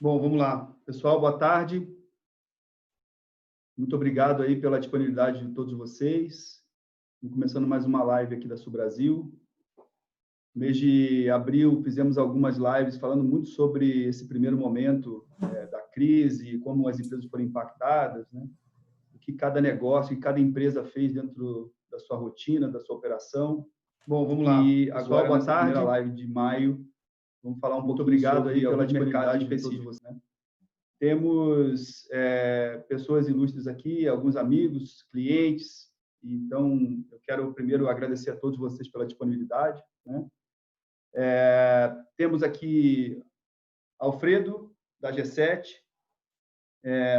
Bom, vamos lá. Pessoal, boa tarde. Muito obrigado aí pela disponibilidade de todos vocês. Estamos começando mais uma live aqui da Sul Brasil. No mês de abril, fizemos algumas lives falando muito sobre esse primeiro momento da crise, como as empresas foram impactadas, né? O que cada negócio e cada empresa fez dentro da sua rotina, da sua operação. Bom, vamos lá. E agora, boa tarde. Primeira live de maio, vamos falar um pouco obrigado aí pela disponibilidade de todos vocês, né? Temos pessoas ilustres aqui, alguns amigos, clientes. Então, eu quero primeiro agradecer a todos vocês pela disponibilidade, né? Temos aqui Alfredo, da G7.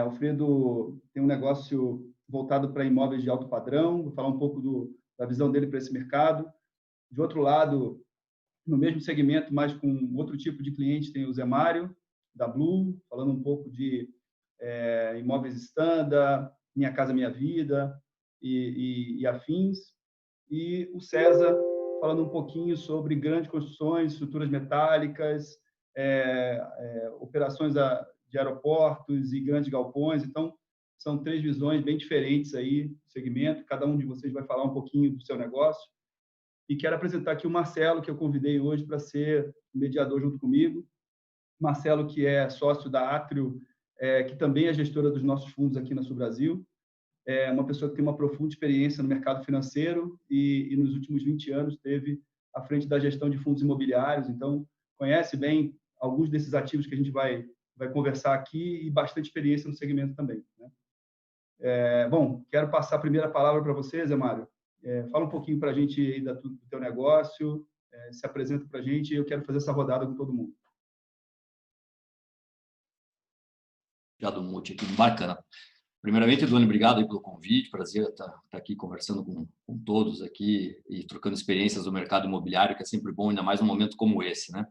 Alfredo tem um negócio voltado para imóveis de alto padrão. Vou falar um pouco da visão dele para esse mercado. De outro lado, no mesmo segmento, mas com outro tipo de cliente, tem o Zé Mário, da Blue, falando um pouco de imóveis standard, Minha Casa Minha Vida e afins. E o César, falando um pouquinho sobre grandes construções, estruturas metálicas, operações de aeroportos e grandes galpões. Então, são três visões bem diferentes aí do segmento. Cada um de vocês vai falar um pouquinho do seu negócio. E quero apresentar aqui o Marcelo, que eu convidei hoje para ser mediador junto comigo. Marcelo, que é sócio da Atrio, que também é gestora dos nossos fundos aqui na Sul Brasil. É uma pessoa que tem uma profunda experiência no mercado financeiro e nos últimos 20 anos esteve à frente da gestão de fundos imobiliários. Então, conhece bem alguns desses ativos que a gente vai conversar aqui e bastante experiência no segmento também, né? Bom, quero passar a primeira palavra para você, Zé Mário. Fala um pouquinho para a gente aí do teu negócio, se apresenta para a gente e eu quero fazer essa rodada com todo mundo. Já do Multi aqui, bacana. Primeiramente, Duane, obrigado aí pelo convite, prazer estar aqui conversando com todos aqui e trocando experiências do mercado imobiliário, que é sempre bom, ainda mais num momento como esse, né?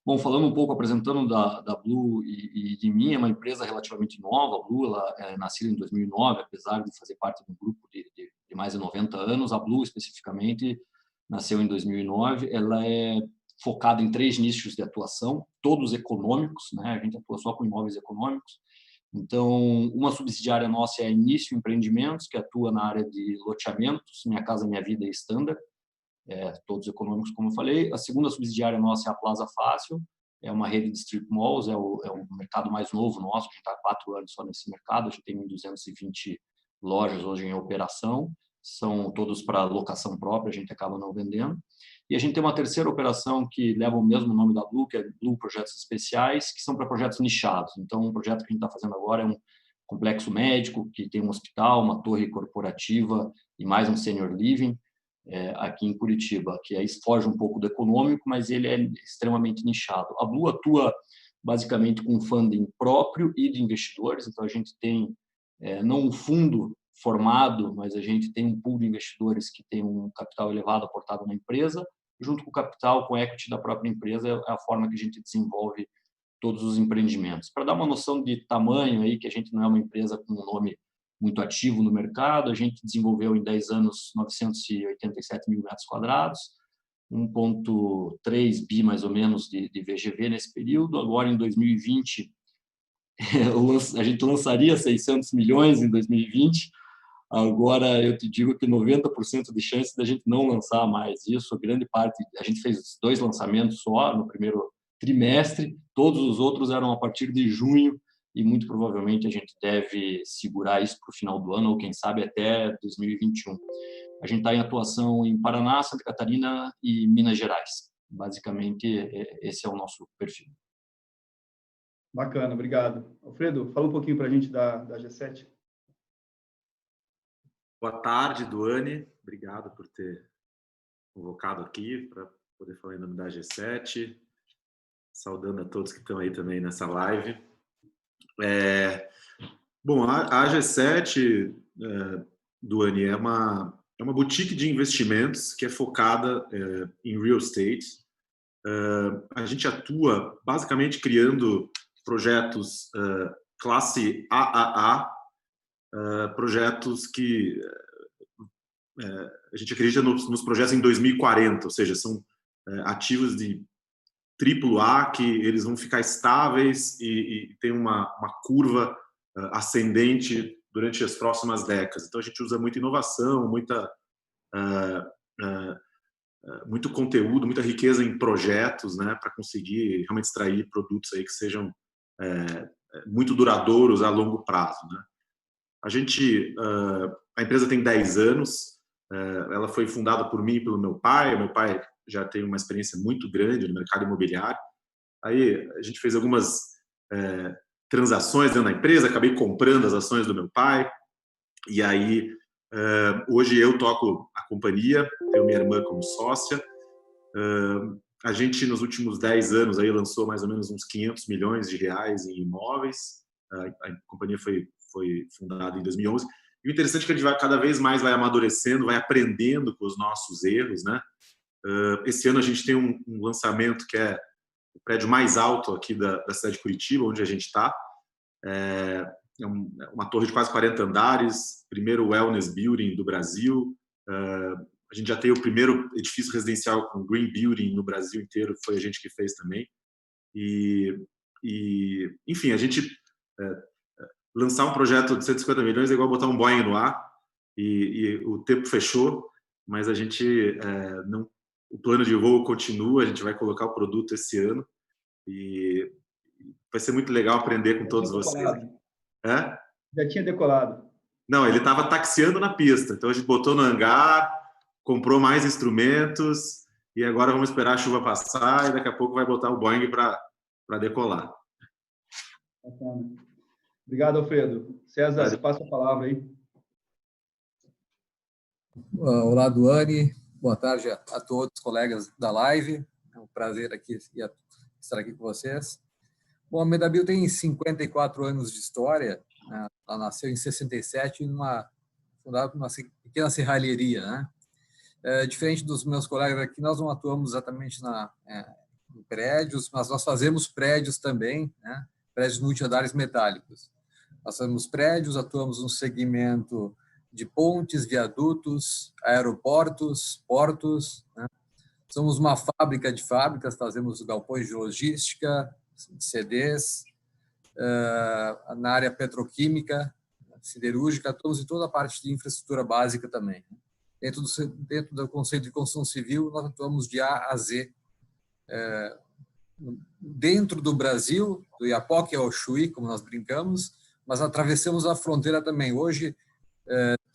Bom, falando um pouco, apresentando da Blue e de mim, é uma empresa relativamente nova. A Blue ela é nascida em 2009, apesar de fazer parte de um grupo de mais de 90 anos. A Blue, especificamente, nasceu em 2009. Ela é focada em 3 nichos de atuação, todos econômicos, né? A gente atua só com imóveis econômicos. Então, uma subsidiária nossa é a Início Empreendimentos, que atua na área de loteamentos, Minha Casa Minha Vida e Standard, todos econômicos, como eu falei. A segunda subsidiária nossa é a Plaza Fácil, é uma rede de strip malls, é o mercado mais novo nosso, a gente está há 4 anos só nesse mercado, a gente tem 1.220 lojas hoje em operação, são todos para locação própria, a gente acaba não vendendo. E a gente tem uma terceira operação que leva o mesmo nome da Blue, que é Blue Projetos Especiais, que são para projetos nichados. Então, um projeto que a gente está fazendo agora é um complexo médico, que tem um hospital, uma torre corporativa e mais um senior living, aqui em Curitiba, que aí foge um pouco do econômico, mas ele é extremamente nichado. A Blue atua basicamente com funding próprio e de investidores, então a gente tem não um fundo formado, mas a gente tem um pool de investidores que tem um capital elevado aportado na empresa, junto com o capital, com o equity da própria empresa, é a forma que a gente desenvolve todos os empreendimentos. Para dar uma noção de tamanho aí, que a gente não é uma empresa com um nome muito ativo no mercado, a gente desenvolveu em 10 anos 987 mil metros quadrados, 1,3 bi mais ou menos de VGV nesse período. Agora, em 2020, a gente lançaria 600 milhões em 2020. Agora, eu te digo que 90% de chance da gente não lançar mais isso. Grande parte, a gente fez 2 lançamentos só no primeiro trimestre, todos os outros eram a partir de junho, e muito provavelmente a gente deve segurar isso para o final do ano, ou quem sabe até 2021. A gente está em atuação em Paraná, Santa Catarina e Minas Gerais. Basicamente, esse é o nosso perfil. Bacana, obrigado. Alfredo, fala um pouquinho para a gente da G7. Boa tarde, Duane. Obrigado por ter convocado aqui para poder falar em nome da G7. Saudando a todos que estão aí também nessa live. Bom, a G7, Duane, é uma boutique de investimentos que é focada em real estate. A gente atua basicamente criando projetos classe AAA, projetos que a gente acredita nos projetos em 2040, ou seja, são ativos de AAA, que eles vão ficar estáveis e tem uma curva ascendente durante as próximas décadas. Então, a gente usa muita inovação, muito conteúdo, muita riqueza em projetos, né, para conseguir realmente extrair produtos aí que sejam muito duradouros a longo prazo, né? A empresa tem 10 anos, ela foi fundada por mim e pelo meu pai. O meu pai já tem uma experiência muito grande no mercado imobiliário. Aí a gente fez algumas transações dentro da empresa, acabei comprando as ações do meu pai, e aí hoje eu toco a companhia, tenho minha irmã como sócia. A gente, nos últimos 10 anos, aí, lançou mais ou menos uns 500 milhões de reais em imóveis. A companhia foi fundada em 2011. E o interessante é que a gente cada vez mais vai amadurecendo, vai aprendendo com os nossos erros, né? Esse ano a gente tem um lançamento que é o prédio mais alto aqui da cidade de Curitiba, onde a gente está. É uma torre de quase 40 andares, primeiro wellness building do Brasil. A gente já tem o primeiro edifício residencial com green building no Brasil inteiro, foi a gente que fez também. Enfim, a gente lançar um projeto de 150 milhões é igual botar um Boeing no ar, e o tempo fechou, mas a gente não, o plano de voo continua. A gente vai colocar o produto esse ano e vai ser muito legal aprender com todos vocês. Já tinha decolado. Não, ele estava taxiando na pista, então a gente botou no hangar, comprou mais instrumentos e agora vamos esperar a chuva passar e daqui a pouco vai botar o Boeing para decolar. Obrigado, Alfredo. César, passa a palavra aí. Olá, Duane. Boa tarde a todos, colegas da live. É um prazer estar aqui com vocês. Bom, a Medabio tem 54 anos de história. Né? Ela nasceu em 67, fundada por uma pequena serralheria, né? Diferente dos meus colegas aqui, nós não atuamos exatamente em prédios, mas nós fazemos prédios também, né? Prédios multiandares metálicos. Nós fazemos prédios, atuamos no segmento de pontes, viadutos, aeroportos, portos, né? Somos uma fábrica de fábricas, fazemos galpões de logística, CDs, na área petroquímica, siderúrgica, atuamos em toda a parte de infraestrutura básica também. Dentro do conceito de construção civil, nós atuamos de A a Z. Dentro do Brasil, do Iapoque ao Chuí, como nós brincamos, mas atravessamos a fronteira também. Hoje,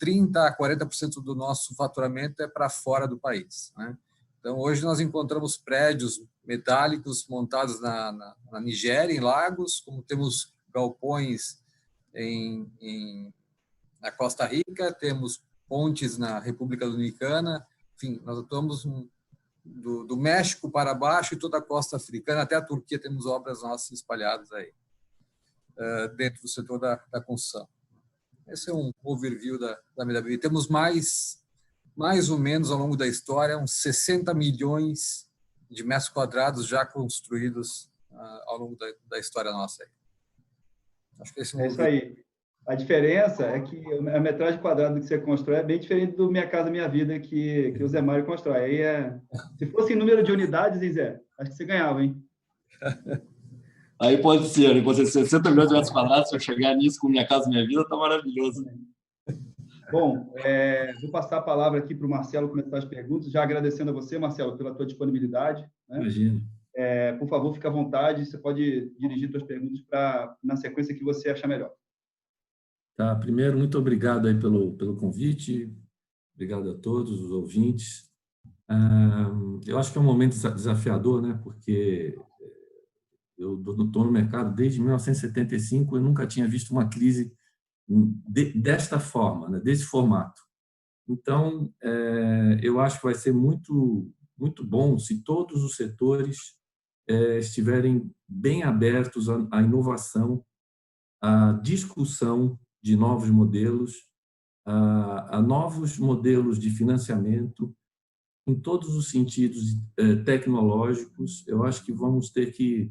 30% a 40% do nosso faturamento é para fora do país, né? Então, hoje nós encontramos prédios metálicos montados na Nigéria, em Lagos, como temos galpões na Costa Rica, temos pontes na República Dominicana. Enfim, nós atuamos do México para baixo e toda a costa africana, até a Turquia, temos obras nossas espalhadas aí, dentro do setor da construção. Esse é um overview da Medabio. Temos mais ou menos, ao longo da história, uns 60 milhões de metros quadrados já construídos ao longo da história nossa. Acho que esse é isso aí. A diferença é que a metragem quadrada que você constrói é bem diferente do Minha Casa Minha Vida que o Zé Mário constrói. Aí se fosse em número de unidades, hein, Zé? Acho que você ganhava, hein? Aí pode ser 60 milhões de metros quadrados. Se eu chegar nisso com Minha Casa Minha Vida, está maravilhoso. Bom, vou passar a palavra aqui para o Marcelo começar as perguntas, já agradecendo a você, Marcelo, pela tua disponibilidade. Né? Imagina. Por favor, fique à vontade, você pode dirigir suas perguntas na sequência que você achar melhor. Tá, primeiro, muito obrigado aí pelo convite, obrigado a todos os ouvintes. Eu acho que é um momento desafiador, né? Porque eu estou no mercado desde 1975, eu nunca tinha visto uma crise desta forma, né? Desse formato. Então, eu acho que vai ser muito, muito bom se todos os setores estiverem bem abertos à inovação, à discussão de novos modelos, a novos modelos de financiamento, em todos os sentidos tecnológicos. Eu acho que vamos ter que,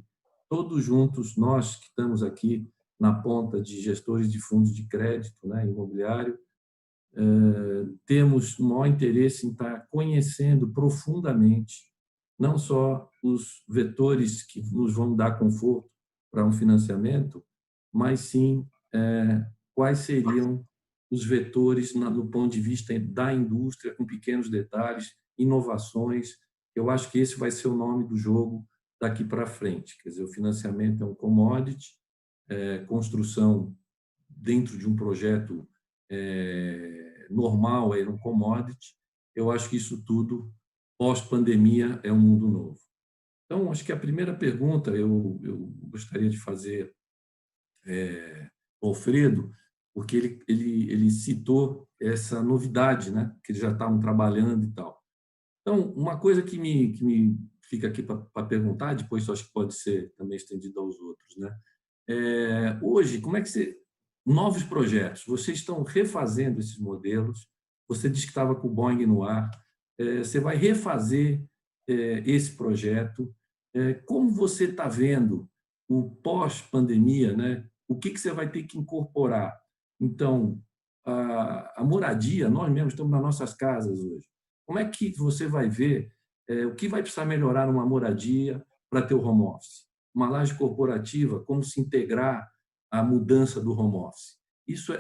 todos juntos, nós que estamos aqui na ponta de gestores de fundos de crédito, né, imobiliário, temos o maior interesse em estar conhecendo profundamente não só os vetores que nos vão dar conforto para um financiamento, mas sim quais seriam os vetores no ponto de vista da indústria, com pequenos detalhes, inovações. Eu acho que esse vai ser o nome do jogo daqui para frente. Quer dizer, o financiamento é um commodity, construção dentro de um projeto normal é um commodity. Eu acho que isso tudo, pós-pandemia, é um mundo novo. Então, acho que a primeira pergunta eu gostaria de fazer ao Alfredo, porque ele citou essa novidade, né, que eles já estavam trabalhando e tal. Então, uma coisa que me fica aqui para perguntar, depois eu acho que pode ser também estendido aos outros, né? Hoje, como é que você... Novos projetos, vocês estão refazendo esses modelos, você disse que estava com o Boeing no ar, você vai refazer esse projeto. Como você está vendo o pós-pandemia, né? O que você vai ter que incorporar? Então, a moradia, nós mesmos estamos nas nossas casas hoje. Como é que você vai ver o que vai precisar melhorar numa moradia para ter o home office? Uma laje corporativa, como se integrar à mudança do home office? Isso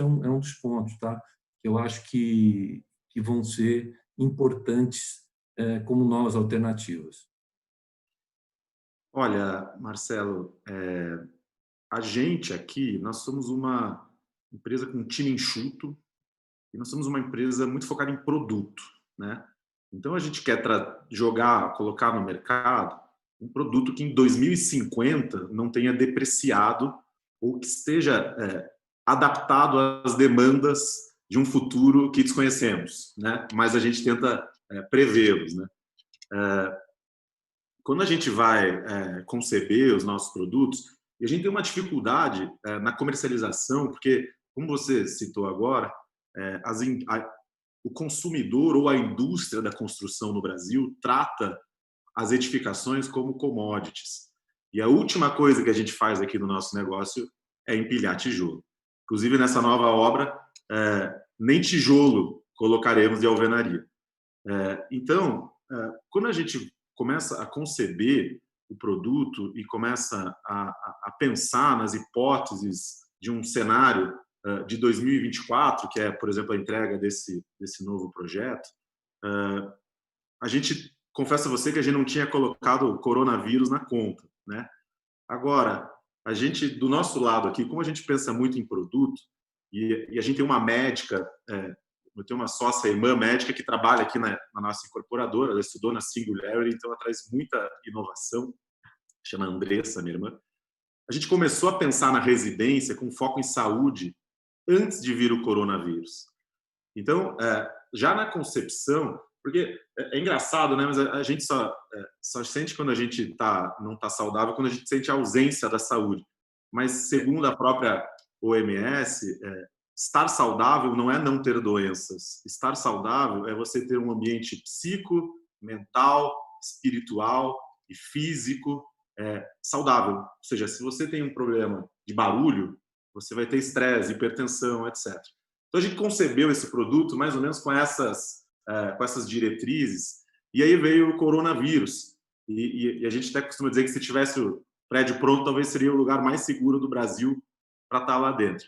é um dos pontos, tá? Que eu acho que vão ser importantes como novas alternativas. Olha, Marcelo, a gente aqui, nós somos uma empresa com um time enxuto e nós somos uma empresa muito focada em produto, né? Então, a gente quer colocar no mercado um produto que em 2050 não tenha depreciado ou que esteja adaptado às demandas de um futuro que desconhecemos, né? Mas a gente tenta prevê-los, né? Quando a gente vai conceber os nossos produtos, e a gente tem uma dificuldade na comercialização, porque, como você citou agora, o consumidor ou a indústria da construção no Brasil trata as edificações como commodities. E a última coisa que a gente faz aqui no nosso negócio é empilhar tijolo. Inclusive, nessa nova obra, nem tijolo colocaremos de alvenaria. Então, quando a gente começa a conceber o produto e começa a pensar nas hipóteses de um cenário de 2024, que é, por exemplo, a entrega desse novo projeto, a gente, confesso a você que a gente não tinha colocado o coronavírus na conta, né? Agora, a gente, do nosso lado aqui, como a gente pensa muito em produto, e a gente tem uma médica, eu tenho uma sócia irmã médica que trabalha aqui na nossa incorporadora, ela estudou na Singularity, então ela traz muita inovação, chama Andressa, minha irmã. A gente começou a pensar na residência com foco em saúde antes de vir o coronavírus. Então, já na concepção, porque é engraçado, né? Mas a gente só sente quando a gente não está saudável, quando a gente sente a ausência da saúde. Mas, segundo a própria OMS, estar saudável não é não ter doenças. Estar saudável é você ter um ambiente psico, mental, espiritual e físico saudável. Ou seja, se você tem um problema de barulho, você vai ter estresse, hipertensão, etc. Então, a gente concebeu esse produto mais ou menos com essas diretrizes, e aí veio o coronavírus. E a gente até costuma dizer que se tivesse o prédio pronto, talvez seria o lugar mais seguro do Brasil para estar lá dentro.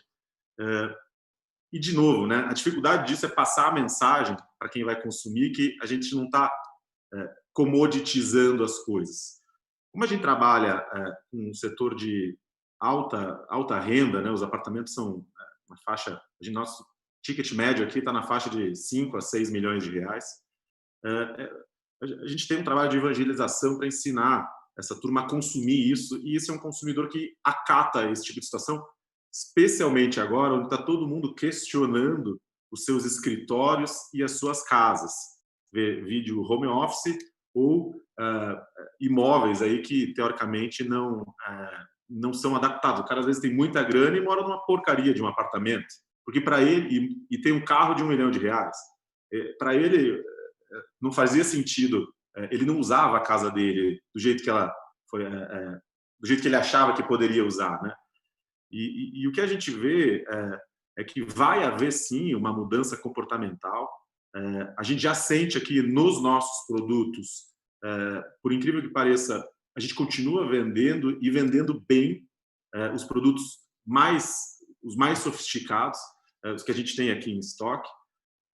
E, de novo, né, a dificuldade disso é passar a mensagem para quem vai consumir que a gente não está comoditizando as coisas. Como a gente trabalha com um setor de alta renda, né, os apartamentos são uma faixa, nosso ticket médio aqui está na faixa de 5 a 6 milhões de reais. A gente tem um trabalho de evangelização para ensinar essa turma a consumir isso, e esse é um consumidor que acata esse tipo de situação, especialmente agora, onde está todo mundo questionando os seus escritórios e as suas casas. Vídeo home office ou imóveis aí que, teoricamente, não são adaptados. O cara, às vezes, tem muita grana e mora numa porcaria de um apartamento. Porque, para ele, e tem um carro de R$1 milhão, para ele, não fazia sentido. Ele não usava a casa dele do jeito que do jeito que ele achava que poderia usar, né? E o que a gente vê é que vai haver, sim, uma mudança comportamental. A gente já sente aqui nos nossos produtos por incrível que pareça, a gente continua vendendo e vendendo bem os produtos os mais sofisticados, os que a gente tem aqui em estoque.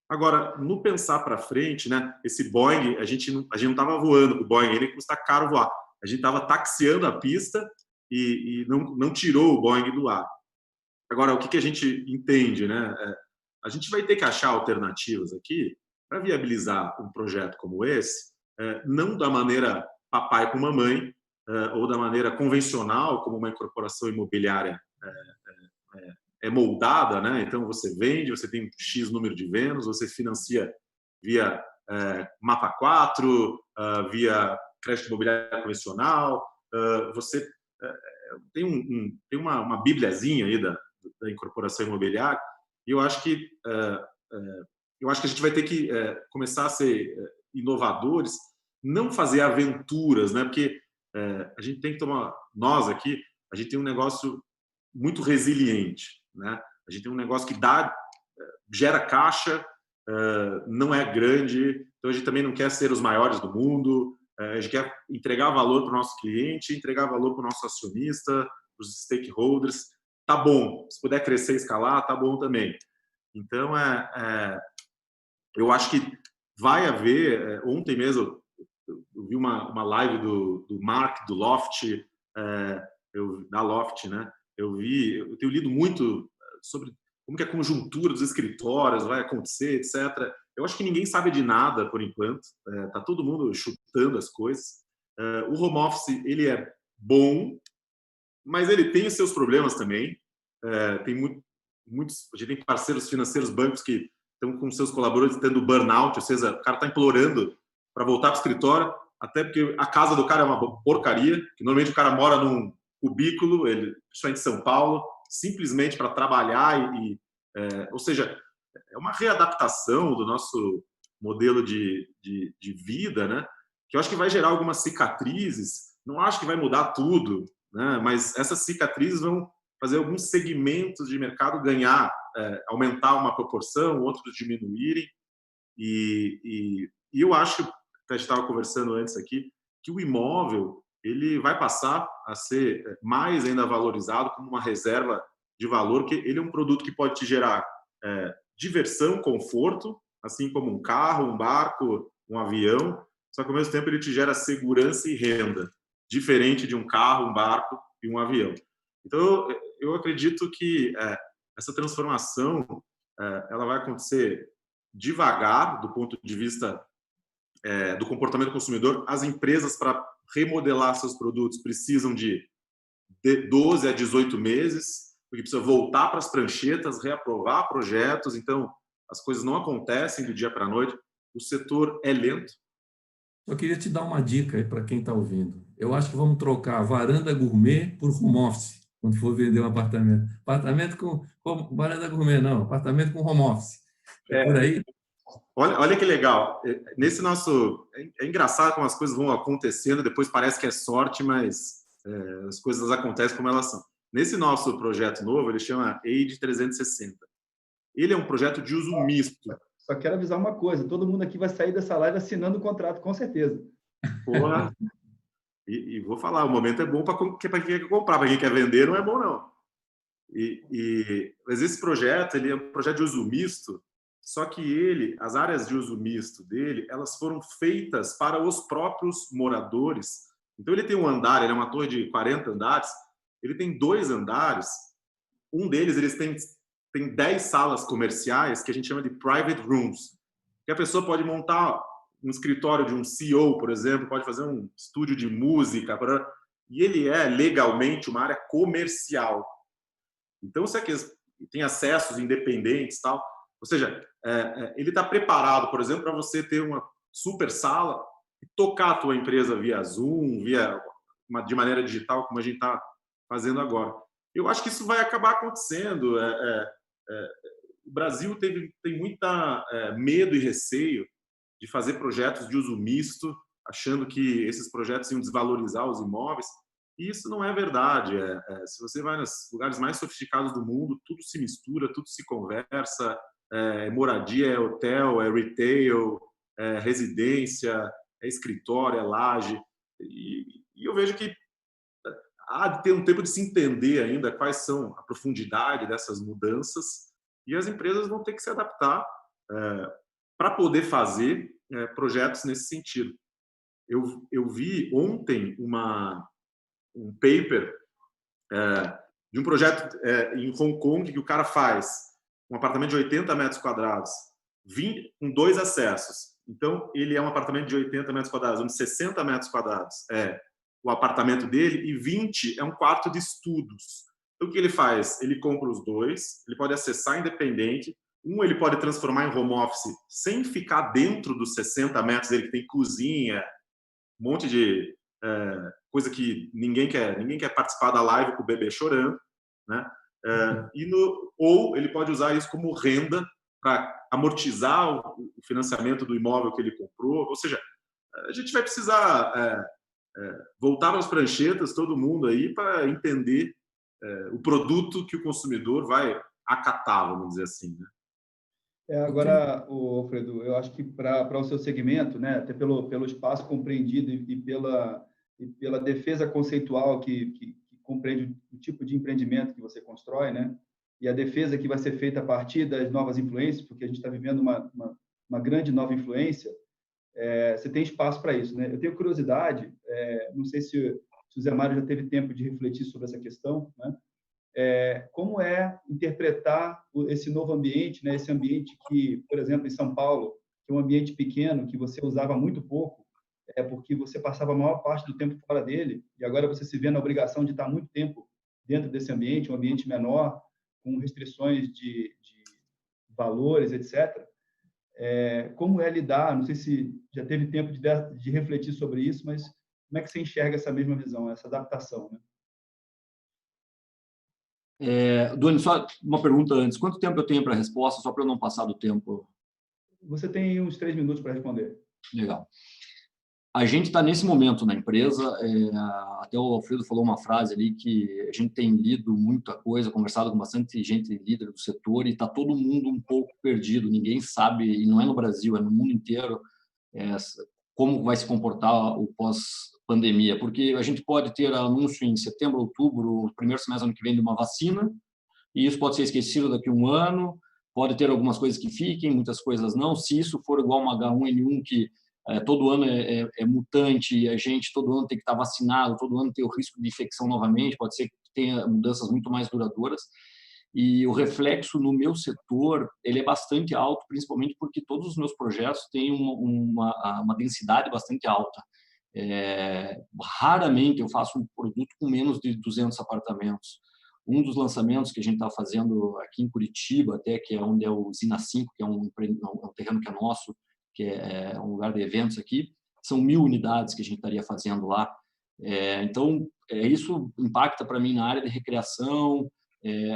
Agora, no pensar para frente, né, esse Boeing, a gente não estava voando com o Boeing, ele custa caro voar. A gente estava taxiando a pista e não tirou o Boeing do ar. Agora, o que a gente entende, né? A gente vai ter que achar alternativas aqui para viabilizar um projeto como esse, não da maneira papai com mamãe, ou da maneira convencional, como uma incorporação imobiliária é moldada, né? Então, você vende, você tem um X número de vendas, você financia via Mapa 4, via crédito imobiliário convencional, você tem uma bibliazinha aí da incorporação imobiliária, e eu acho que a gente vai ter que começar a ser inovadores, não fazer aventuras, né? Porque a gente tem que nós aqui, a gente tem um negócio muito resiliente, né? A gente tem um negócio que gera caixa, não é grande, então a gente também não quer ser os maiores do mundo, a gente quer entregar valor para o nosso cliente, entregar valor para o nosso acionista, para os stakeholders. Tá bom, se puder crescer e escalar, tá bom também. Então, eu acho que vai haver. Ontem mesmo eu vi uma live do Mark, do Loft, da Loft, né? Eu tenho lido muito sobre como que a conjuntura dos escritórios vai acontecer, etc. Eu acho que ninguém sabe de nada por enquanto. Tá todo mundo chutando as coisas. O home office, ele é bom, mas ele tem os seus problemas também. Tem muitos, a gente tem parceiros financeiros, bancos que estão com seus colaboradores tendo burnout, ou seja, o cara está implorando para voltar para o escritório, até porque a casa do cara é uma porcaria, que normalmente o cara mora num cubículo, principalmente em São Paulo, simplesmente para trabalhar ou seja, é uma readaptação do nosso modelo de vida, né? Que eu acho que vai gerar algumas cicatrizes, não acho que vai mudar tudo, né? Mas essas cicatrizes vão fazer alguns segmentos de mercado aumentar uma proporção, outros diminuírem. E eu acho, a gente estava conversando antes aqui, que o imóvel ele vai passar a ser mais ainda valorizado como uma reserva de valor, que ele é um produto que pode te gerar diversão, conforto, assim como um carro, um barco, um avião, só que ao mesmo tempo ele te gera segurança e renda, diferente de um carro, um barco e um avião. Então, eu acredito que essa transformação ela vai acontecer devagar, do ponto de vista do comportamento do consumidor. As empresas, para remodelar seus produtos, precisam de 12 a 18 meses, porque precisa voltar para as pranchetas, reaprovar projetos. Então, as coisas não acontecem do dia para a noite. O setor é lento. Eu queria te dar uma dica aí para quem está ouvindo. Eu acho que vamos trocar varanda gourmet por home office, quando for vender um apartamento. Apartamento com varanda gourmet, não. Apartamento com home office. Por aí. Olha que legal. Nesse nosso... É engraçado como as coisas vão acontecendo, depois parece que é sorte, mas as coisas acontecem como elas são. Nesse nosso projeto novo, ele chama Age 360. Ele é um projeto de uso misto. Só quero avisar uma coisa, todo mundo aqui vai sair dessa live assinando o contrato, com certeza. Porra. E vou falar, o momento é bom para quem quer comprar, para quem quer vender não é bom, não. Mas esse projeto, ele é um projeto de uso misto, só que as áreas de uso misto dele, elas foram feitas para os próprios moradores. Então, ele tem um andar, ele é uma torre de 40 andares, ele tem 2 andares, um deles eles tem 10 salas comerciais que a gente chama de private rooms, que a pessoa pode montar um escritório de um CEO, por exemplo, pode fazer um estúdio de música, e ele é legalmente uma área comercial. Então, você tem acessos independentes, tal. Ou seja, ele está preparado, por exemplo, para você ter uma super sala e tocar a tua empresa via Zoom, de maneira digital, como a gente está fazendo agora. Eu acho que isso vai acabar acontecendo. O Brasil tem muita medo e receio de fazer projetos de uso misto, achando que esses projetos iam desvalorizar os imóveis. E isso não é verdade. Se você vai nos lugares mais sofisticados do mundo, tudo se mistura, tudo se conversa. Moradia é hotel, é retail, é residência, é escritório, é laje, e eu vejo que há de ter um tempo de se entender ainda quais são a profundidade dessas mudanças, e as empresas vão ter que se adaptar para poder fazer projetos nesse sentido. Eu vi ontem um paper de um projeto em Hong Kong que o cara faz um apartamento de 80 metros quadrados, com 2 acessos. Então, ele é um apartamento de 80 metros quadrados, onde 60 metros quadrados é o apartamento dele e 20 é um quarto de estudos. Então, o que ele faz? Ele compra os 2, ele pode acessar independente, ele pode transformar em home office sem ficar dentro dos 60 metros dele, que tem cozinha, um monte de coisa que ninguém quer participar da live com o bebê chorando, né? Ou ele pode usar isso como renda para amortizar o financiamento do imóvel que ele comprou. Ou seja, a gente vai precisar voltar às pranchetas, todo mundo aí, para entender o produto que o consumidor vai acatar, vamos dizer assim, né? Agora, Alfredo, eu acho que para o seu segmento, né, até pelo espaço compreendido e pela defesa conceitual que compreende o tipo de empreendimento que você constrói, né, e a defesa que vai ser feita a partir das novas influências, porque a gente está vivendo uma grande nova influência, você tem espaço para isso, né? Eu tenho curiosidade, não sei se o Zé Mário já teve tempo de refletir sobre essa questão, né? Como interpretar esse novo ambiente, né? Esse ambiente que, por exemplo, em São Paulo, que é um ambiente pequeno, que você usava muito pouco, porque você passava a maior parte do tempo fora dele, e agora você se vê na obrigação de estar muito tempo dentro desse ambiente, um ambiente menor, com restrições de valores, etc. Como lidar, não sei se já teve tempo de refletir sobre isso, mas como é que você enxerga essa mesma visão, essa adaptação, né? Doni, só uma pergunta antes. Quanto tempo eu tenho para a resposta, só para eu não passar do tempo? Você tem uns 3 minutos para responder. Legal. A gente está nesse momento na empresa, até o Alfredo falou uma frase ali que a gente tem lido muita coisa, conversado com bastante gente líder do setor e está todo mundo um pouco perdido, ninguém sabe, e não é no Brasil, é no mundo inteiro, como vai se comportar o pós-pandemia, porque a gente pode ter anúncio em setembro, outubro, primeiro semestre do ano que vem de uma vacina, e isso pode ser esquecido daqui a um ano, pode ter algumas coisas que fiquem, muitas coisas não. Se isso for igual uma H1N1, que todo ano é mutante e a gente todo ano tem que estar vacinado, todo ano tem o risco de infecção novamente, pode ser que tenha mudanças muito mais duradouras. E o reflexo no meu setor ele é bastante alto, principalmente porque todos os meus projetos têm uma densidade bastante alta. Raramente eu faço um produto com menos de 200 apartamentos. Um dos lançamentos que a gente está fazendo aqui em Curitiba, até que é onde é o Zina 5, que é um terreno que é nosso, que é um lugar de eventos aqui, são 1.000 unidades que a gente estaria fazendo lá. Então, isso impacta para mim na área de recreação.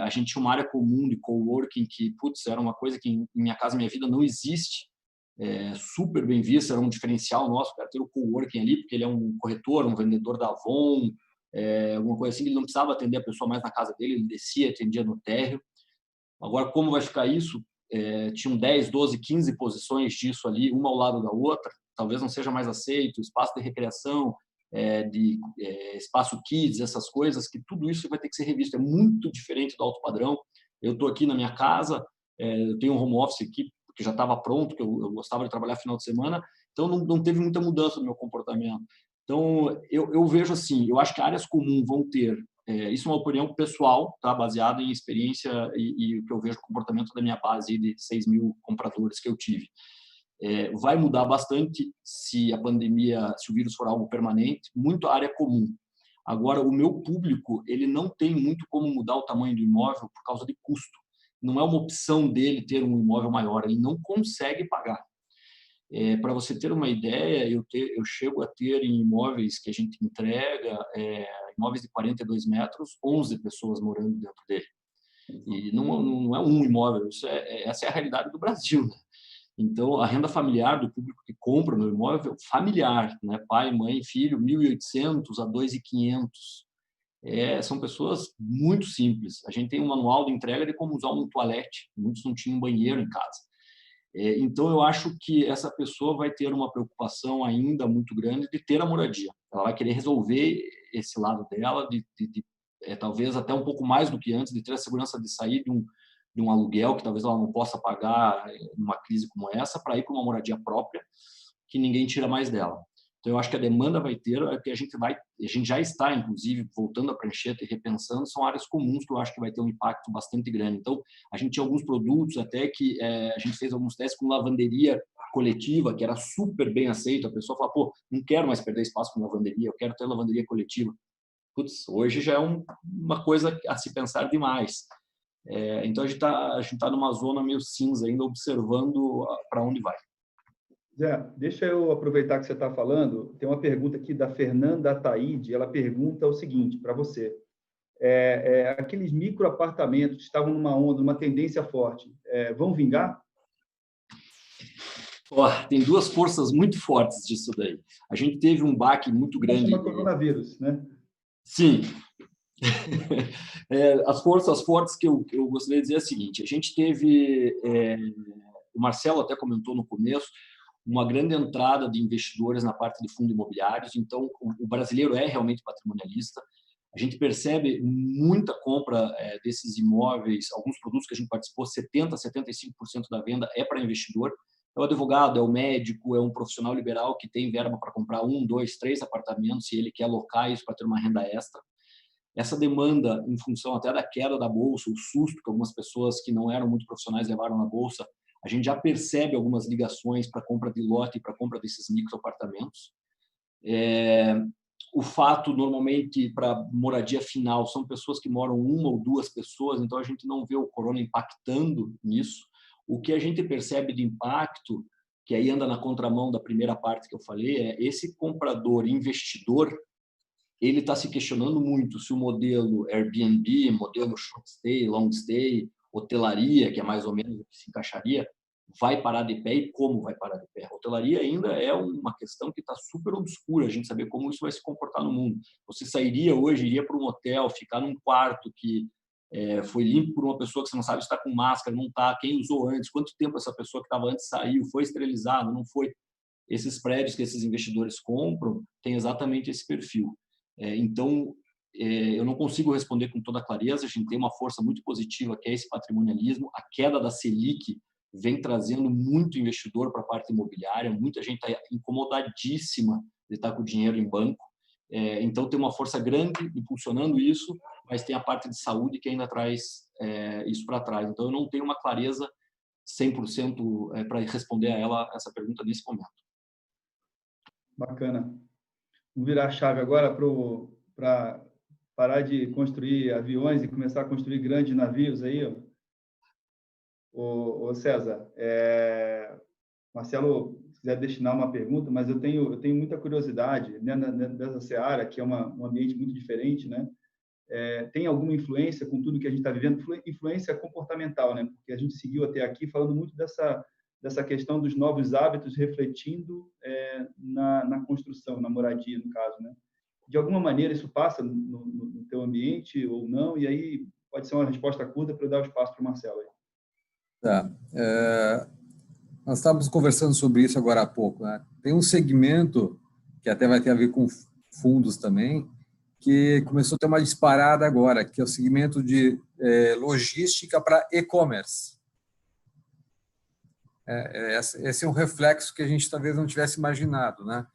A gente tinha uma área comum de coworking que, putz, era uma coisa que em minha casa, minha vida não existe. Super bem vista, era um diferencial nosso, cara, ter o coworking ali, porque ele é um corretor, um vendedor da Avon, alguma coisa assim, ele não precisava atender a pessoa mais na casa dele, ele descia, atendia no térreo. Agora, como vai ficar isso? Tinham 10, 12, 15 posições disso ali, uma ao lado da outra, talvez não seja mais aceito, espaço de recreação, espaço kids, essas coisas, que tudo isso vai ter que ser revisto, é muito diferente do alto padrão. Eu estou aqui na minha casa, eu tenho um home office aqui, que já estava pronto, que eu gostava de trabalhar final de semana, então não teve muita mudança no meu comportamento. Então, eu vejo assim, eu acho que áreas comuns vão ter, isso é uma opinião pessoal, tá, baseada em experiência e o que eu vejo o comportamento da minha base de 6.000 compradores que eu tive. Vai mudar bastante se a pandemia, se o vírus for algo permanente, muito a área comum. Agora, o meu público, ele não tem muito como mudar o tamanho do imóvel por causa de custo. Não é uma opção dele ter um imóvel maior, ele não consegue pagar. Para você ter uma ideia, eu chego a ter em imóveis que a gente entrega, imóveis de 42 metros, 11 pessoas morando dentro dele. E não é um imóvel, essa é a realidade do Brasil, né? Então, a renda familiar do público que compra no imóvel, familiar, né? Pai, mãe, filho, 1.800 a 2.500. São pessoas muito simples. A gente tem um manual de entrega de como usar um toalete. Muitos não tinham banheiro em casa. Então, eu acho que essa pessoa vai ter uma preocupação ainda muito grande de ter a moradia. Ela vai querer resolver esse lado dela, talvez até um pouco mais do que antes, de ter a segurança de sair de um aluguel que talvez ela não possa pagar numa crise como essa, para ir para uma moradia própria, que ninguém tira mais dela. Então, eu acho que a demanda vai ter, que a gente já está, inclusive, voltando a prancheta e repensando, são áreas comuns que eu acho que vai ter um impacto bastante grande. Então, a gente tinha alguns produtos até que a gente fez alguns testes com lavanderia coletiva, que era super bem aceito. A pessoa fala, pô, não quero mais perder espaço com lavanderia, eu quero ter lavanderia coletiva. Putz, hoje já é uma coisa a se pensar demais. Então, a gente tá numa zona meio cinza ainda, observando para onde vai. Zé, deixa eu aproveitar que você está falando. Tem uma pergunta aqui da Fernanda Ataíde. Ela pergunta o seguinte para você. Aqueles microapartamentos que estavam numa onda, numa tendência forte, vão vingar? Tem duas forças muito fortes disso daí. A gente teve um baque muito grande. Chama coronavírus, né? Sim. As forças fortes que eu gostaria de dizer é a seguinte: a gente teve, o Marcelo até comentou no começo, uma grande entrada de investidores na parte de fundos imobiliários. Então, o brasileiro é realmente patrimonialista. A gente percebe muita compra desses imóveis, alguns produtos que a gente participou, 70%, 75% da venda é para investidor. É o advogado, é o médico, é um profissional liberal que tem verba para comprar 1, 2, 3 apartamentos e ele quer alocar isso para ter uma renda extra. Essa demanda, em função até da queda da bolsa, o susto que algumas pessoas que não eram muito profissionais levaram na bolsa, a gente já percebe algumas ligações para compra de lote e para compra desses microapartamentos. O fato, normalmente, para moradia final, são pessoas que moram uma ou duas pessoas, então a gente não vê o corona impactando nisso. O que a gente percebe de impacto, que aí anda na contramão da primeira parte que eu falei, é esse comprador, investidor, ele está se questionando muito se o modelo Airbnb, modelo short stay, long stay, hotelaria, que é mais ou menos o que se encaixaria, vai parar de pé e como vai parar de pé. A hotelaria ainda é uma questão que está super obscura, a gente saber como isso vai se comportar no mundo. Você sairia hoje, iria para um hotel, ficar num quarto que foi limpo por uma pessoa que você não sabe se está com máscara, não está, quem usou antes, quanto tempo essa pessoa que estava antes saiu, foi esterilizado, não foi. Esses prédios que esses investidores compram têm exatamente esse perfil. Então, eu não consigo responder com toda clareza. A gente tem uma força muito positiva, que é esse patrimonialismo. A queda da Selic vem trazendo muito investidor para a parte imobiliária, muita gente está incomodadíssima de estar com o dinheiro em banco. Então, tem uma força grande impulsionando isso, mas tem a parte de saúde que ainda traz isso para trás. Então, eu não tenho uma clareza 100% para responder a essa pergunta nesse momento. Bacana. Vamos virar a chave agora para parar de construir aviões e começar a construir grandes navios aí. Ô César, Marcelo, se quiser destinar uma pergunta, mas eu tenho muita curiosidade, né, nessa seara, que é um ambiente muito diferente, né? Tem alguma influência com tudo que a gente está vivendo? Influência comportamental, né? Porque a gente seguiu até aqui falando muito dessa questão dos novos hábitos refletindo na construção, na moradia, no caso, né? De alguma maneira isso passa no teu ambiente ou não? E aí pode ser uma resposta curta para eu dar o espaço para o Marcelo aí. Tá. Nós estávamos conversando sobre isso agora há pouco, né? Tem um segmento que até vai ter a ver com fundos também, que começou a ter uma disparada agora, que é o segmento de logística para e-commerce. Esse é um reflexo que a gente talvez não tivesse imaginado, né?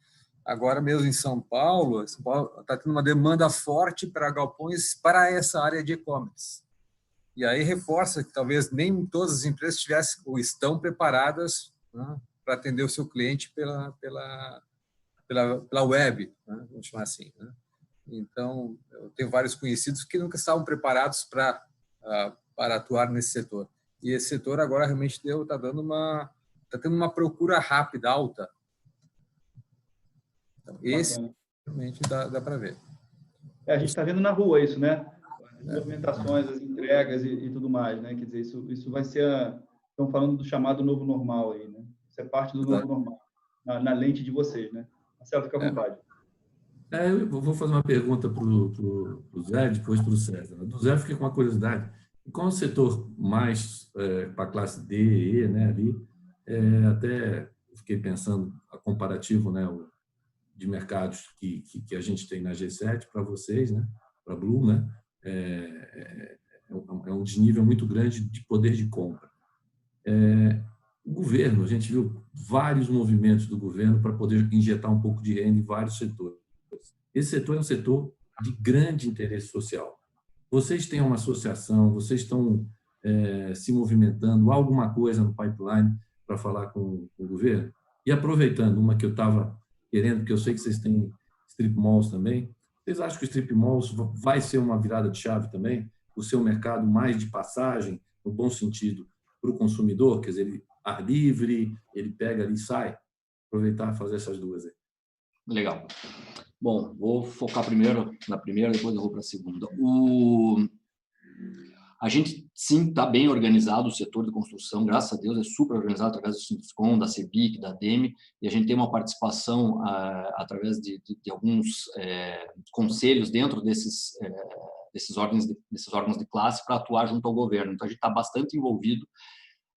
Agora mesmo em São Paulo está tendo uma demanda forte para galpões para essa área de e-commerce. E aí reforça que talvez nem todas as empresas tivessem ou estão preparadas, né, para atender o seu cliente pela web, né, vamos chamar assim, né? Então, eu tenho vários conhecidos que nunca estavam preparados para atuar nesse setor. E esse setor agora realmente está tendo uma procura rápida, alta. Então, esse realmente dá para ver. A gente está vendo na rua isso, né? As movimentações, as entregas e tudo mais, né? Quer dizer, isso vai ser... Estão falando do chamado novo normal aí, né? Isso é parte do novo normal, na lente de vocês, né? Marcelo, fica à vontade. Eu vou fazer uma pergunta para o Zé, depois para o César. Do Zé, fiquei com uma curiosidade. Qual é o setor mais para a classe D, E, né, ali, Até fiquei pensando a comparativo, né, de mercados que a gente tem na G7 para vocês, né, para a Blue, né, é um desnível muito grande de poder de compra. O governo, a gente viu vários movimentos do governo para poder injetar um pouco de renda em vários setores. Esse setor é um setor de grande interesse social. Vocês têm uma associação, vocês estão se movimentando, há alguma coisa no pipeline para falar com o governo? E aproveitando uma que eu estava querendo, porque eu sei que vocês têm strip malls também, vocês acham que o strip malls vai ser uma virada de chave também? O seu mercado mais de passagem, no bom sentido, para o consumidor? Quer dizer, ele ar livre, ele pega ali e sai? Aproveitar e fazer essas duas aí. Legal. Bom, vou focar primeiro na primeira, depois eu vou para a segunda. A gente, sim, está bem organizado, o setor de construção, graças a Deus, é super organizado através do Sinduscom, da CEBIC, da DEME, e a gente tem uma participação através de alguns conselhos dentro desses órgãos de classe para atuar junto ao governo. Então, a gente está bastante envolvido.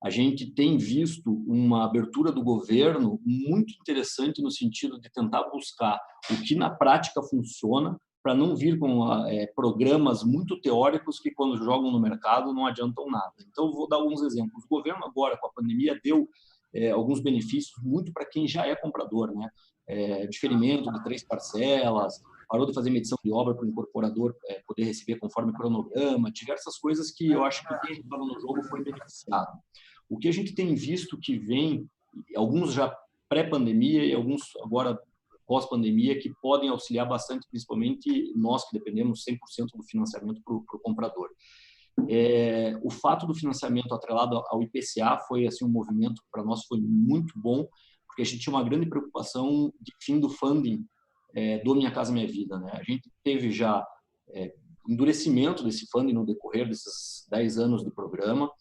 A gente tem visto uma abertura do governo muito interessante no sentido de tentar buscar o que na prática funciona, para não vir com programas muito teóricos que, quando jogam no mercado, não adiantam nada. Então, vou dar alguns exemplos. O governo, agora, com a pandemia, deu alguns benefícios muito para quem já é comprador, né? Diferimento de 3 parcelas, parou de fazer medição de obra para o incorporador poder receber conforme cronograma, diversas coisas que eu acho que quem estava no jogo foi beneficiado. O que a gente tem visto que vem, alguns já pré-pandemia e alguns agora pós-pandemia, que podem auxiliar bastante, principalmente nós que dependemos 100% do financiamento para o comprador. O fato do financiamento atrelado ao IPCA foi assim, um movimento que para nós foi muito bom, porque a gente tinha uma grande preocupação de fim do funding do Minha Casa Minha Vida, né? A gente teve já endurecimento desse funding no decorrer desses 10 anos de programa.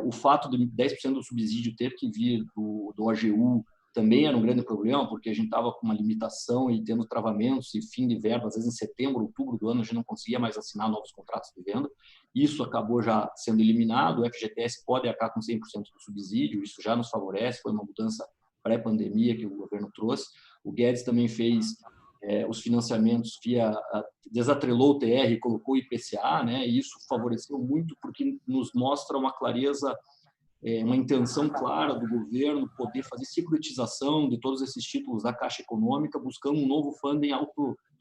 O fato de 10% do subsídio ter que vir do OGU também era um grande problema, porque a gente estava com uma limitação e tendo travamentos e fim de verba, às vezes em setembro, outubro do ano, a gente não conseguia mais assinar novos contratos de venda. Isso acabou já sendo eliminado, o FGTS pode arcar com 100% do subsídio, isso já nos favorece, foi uma mudança pré-pandemia que o governo trouxe. O Guedes também fez os financiamentos desatrelou o TR e colocou o IPCA, né? E isso favoreceu muito porque nos mostra uma clareza, uma intenção clara do governo poder fazer securitização de todos esses títulos da Caixa Econômica, buscando um novo funding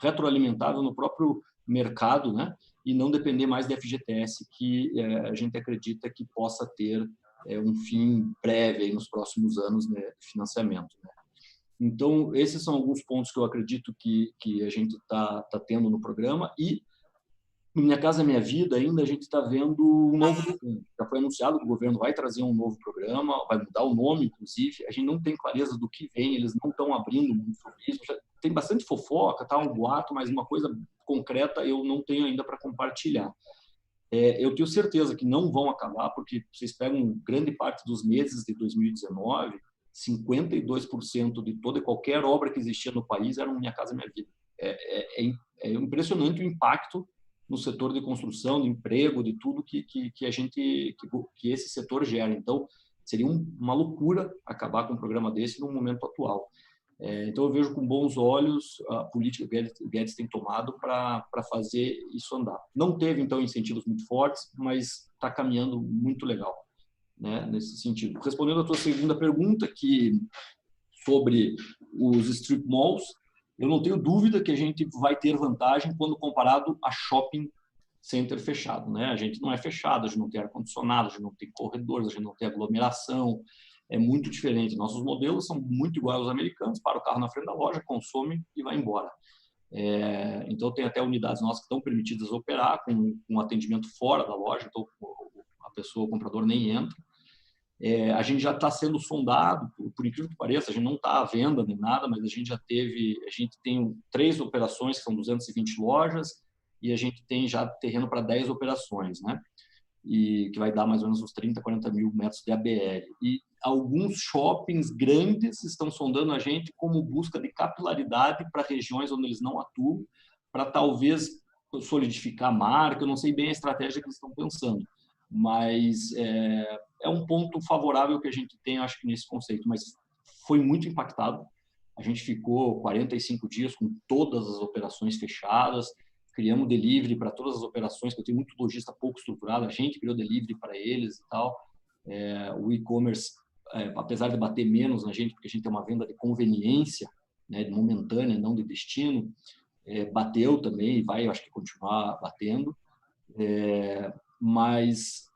retroalimentável no próprio mercado, né? E não depender mais da FGTS, que a gente acredita que possa ter um fim breve aí nos próximos anos, né, de financiamento, né? Então, esses são alguns pontos que eu acredito que a gente está tendo no programa. E Minha Casa Minha Vida, ainda a gente está vendo um novo programa. Já foi anunciado que o governo vai trazer um novo programa, vai mudar o nome, inclusive. A gente não tem clareza do que vem, eles não estão abrindo muito sobre isso. Já tem bastante fofoca, tá, um boato, mas uma coisa concreta eu não tenho ainda para compartilhar. Eu tenho certeza que não vão acabar, porque vocês pegam grande parte dos meses de 2019, 52% de toda e qualquer obra que existia no país era Minha Casa Minha Vida. É impressionante o impacto no setor de construção, de emprego, de tudo que esse setor gera. Então, seria uma loucura acabar com um programa desse no momento atual. Então, eu vejo com bons olhos a política que o Guedes tem tomado para fazer isso andar. Não teve, então, incentivos muito fortes, mas está caminhando muito legal, né, nesse sentido. Respondendo à tua segunda pergunta, sobre os strip malls, eu não tenho dúvida que a gente vai ter vantagem quando comparado a shopping center fechado, né? A gente não é fechado, a gente não tem ar-condicionado, a gente não tem corredores, a gente não tem aglomeração, é muito diferente. Nossos modelos são muito iguais aos americanos, para o carro na frente da loja, consome e vai embora. Então, tem até unidades nossas que estão permitidas operar com um atendimento fora da loja, então a pessoa, o comprador, nem entra. A gente já está sendo sondado, por incrível que pareça, a gente não está à venda nem nada, mas a gente tem 3 operações, que são 220 lojas, e a gente tem já terreno para 10 operações, né? E que vai dar mais ou menos uns 30, 40 mil metros de ABL. E alguns shoppings grandes estão sondando a gente como busca de capilaridade para regiões onde eles não atuam, para talvez solidificar a marca. Eu não sei bem a estratégia que eles estão pensando, mas é um ponto favorável que a gente tem, acho que nesse conceito, mas foi muito impactado. A gente ficou 45 dias com todas as operações fechadas, criamos delivery para todas as operações, que eu tenho muito lojista pouco estruturado, a gente criou delivery para eles e tal. O e-commerce, apesar de bater menos na gente, porque a gente tem uma venda de conveniência, né, de momentânea, não de destino, bateu também e vai, eu acho que continuar batendo. Mas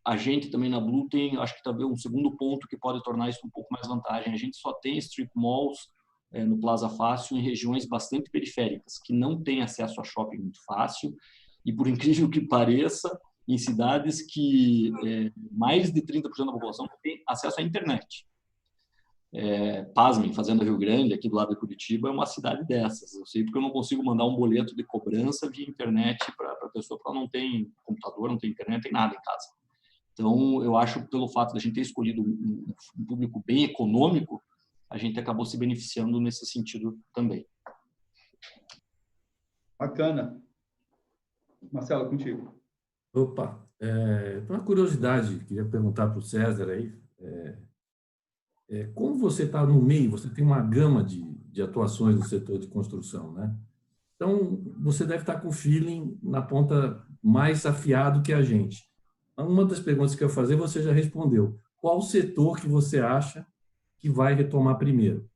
a gente também na Blue tem, acho que talvez um segundo ponto que pode tornar isso um pouco mais vantagem. A gente só tem strip malls no Plaza Fácil em regiões bastante periféricas, que não têm acesso a shopping muito fácil e, por incrível que pareça, em cidades que mais de 30% da população tem acesso à internet. Pasmem, Fazenda Rio Grande, aqui do lado de Curitiba, é uma cidade dessas. Eu sei porque eu não consigo mandar um boleto de cobrança via internet para a pessoa, porque ela não tem computador, não tem internet, não tem nada em casa. Então, eu acho, pelo fato de a gente ter escolhido um público bem econômico, a gente acabou se beneficiando nesse sentido também. Bacana. Marcelo, contigo. Opa, uma curiosidade, queria perguntar para o César aí, como você está no meio, você tem uma gama de atuações no setor de construção, né? Então, você deve estar com o feeling na ponta mais afiado que a gente. Uma das perguntas que eu ia fazer, você já respondeu. Qual setor que você acha que vai retomar primeiro?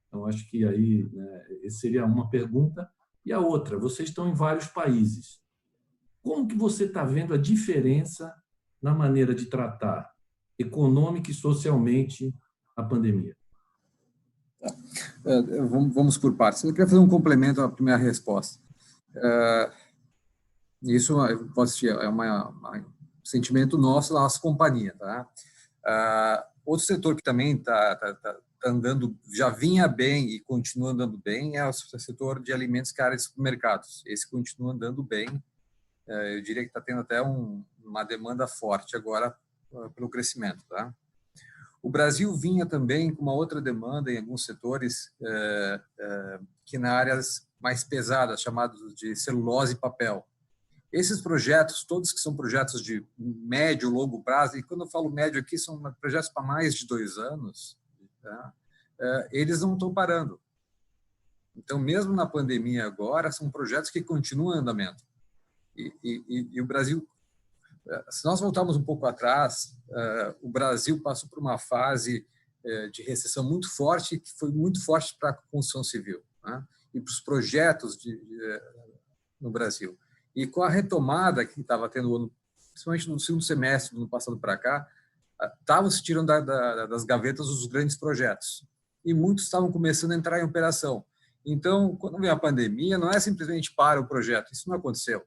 Então, acho que aí, né, essa seria uma pergunta. E a outra, vocês estão em vários países. Como que você está vendo a diferença na maneira de tratar econômica e socialmente a pandemia? Vamos por partes. Eu queria fazer um complemento à primeira resposta. Isso pode ser um sentimento nosso, da nossa companhia. Tá? Outro setor que também está andando, já vinha bem e continua andando bem, é o setor de alimentos que é a área de supermercados. Esse continua andando bem. Eu diria que está tendo até uma demanda forte agora pelo crescimento. Tá? O Brasil vinha também com uma outra demanda em alguns setores que na áreas mais pesadas, chamados de celulose e papel. Esses projetos, todos que são projetos de médio, longo prazo, e quando eu falo médio aqui, são projetos para mais de 2 anos, tá? Eles não estão parando. Então, mesmo na pandemia agora, são projetos que continuam em andamento. E o Brasil, se nós voltarmos um pouco atrás, o Brasil passou por uma fase de recessão muito forte, que foi muito forte para a construção civil, né? E para os projetos no Brasil. E com a retomada que estava tendo, principalmente no segundo semestre do ano passado para cá, estavam se tirando das gavetas os grandes projetos. E muitos estavam começando a entrar em operação. Então, quando vem a pandemia, não é simplesmente para o projeto. Isso não aconteceu.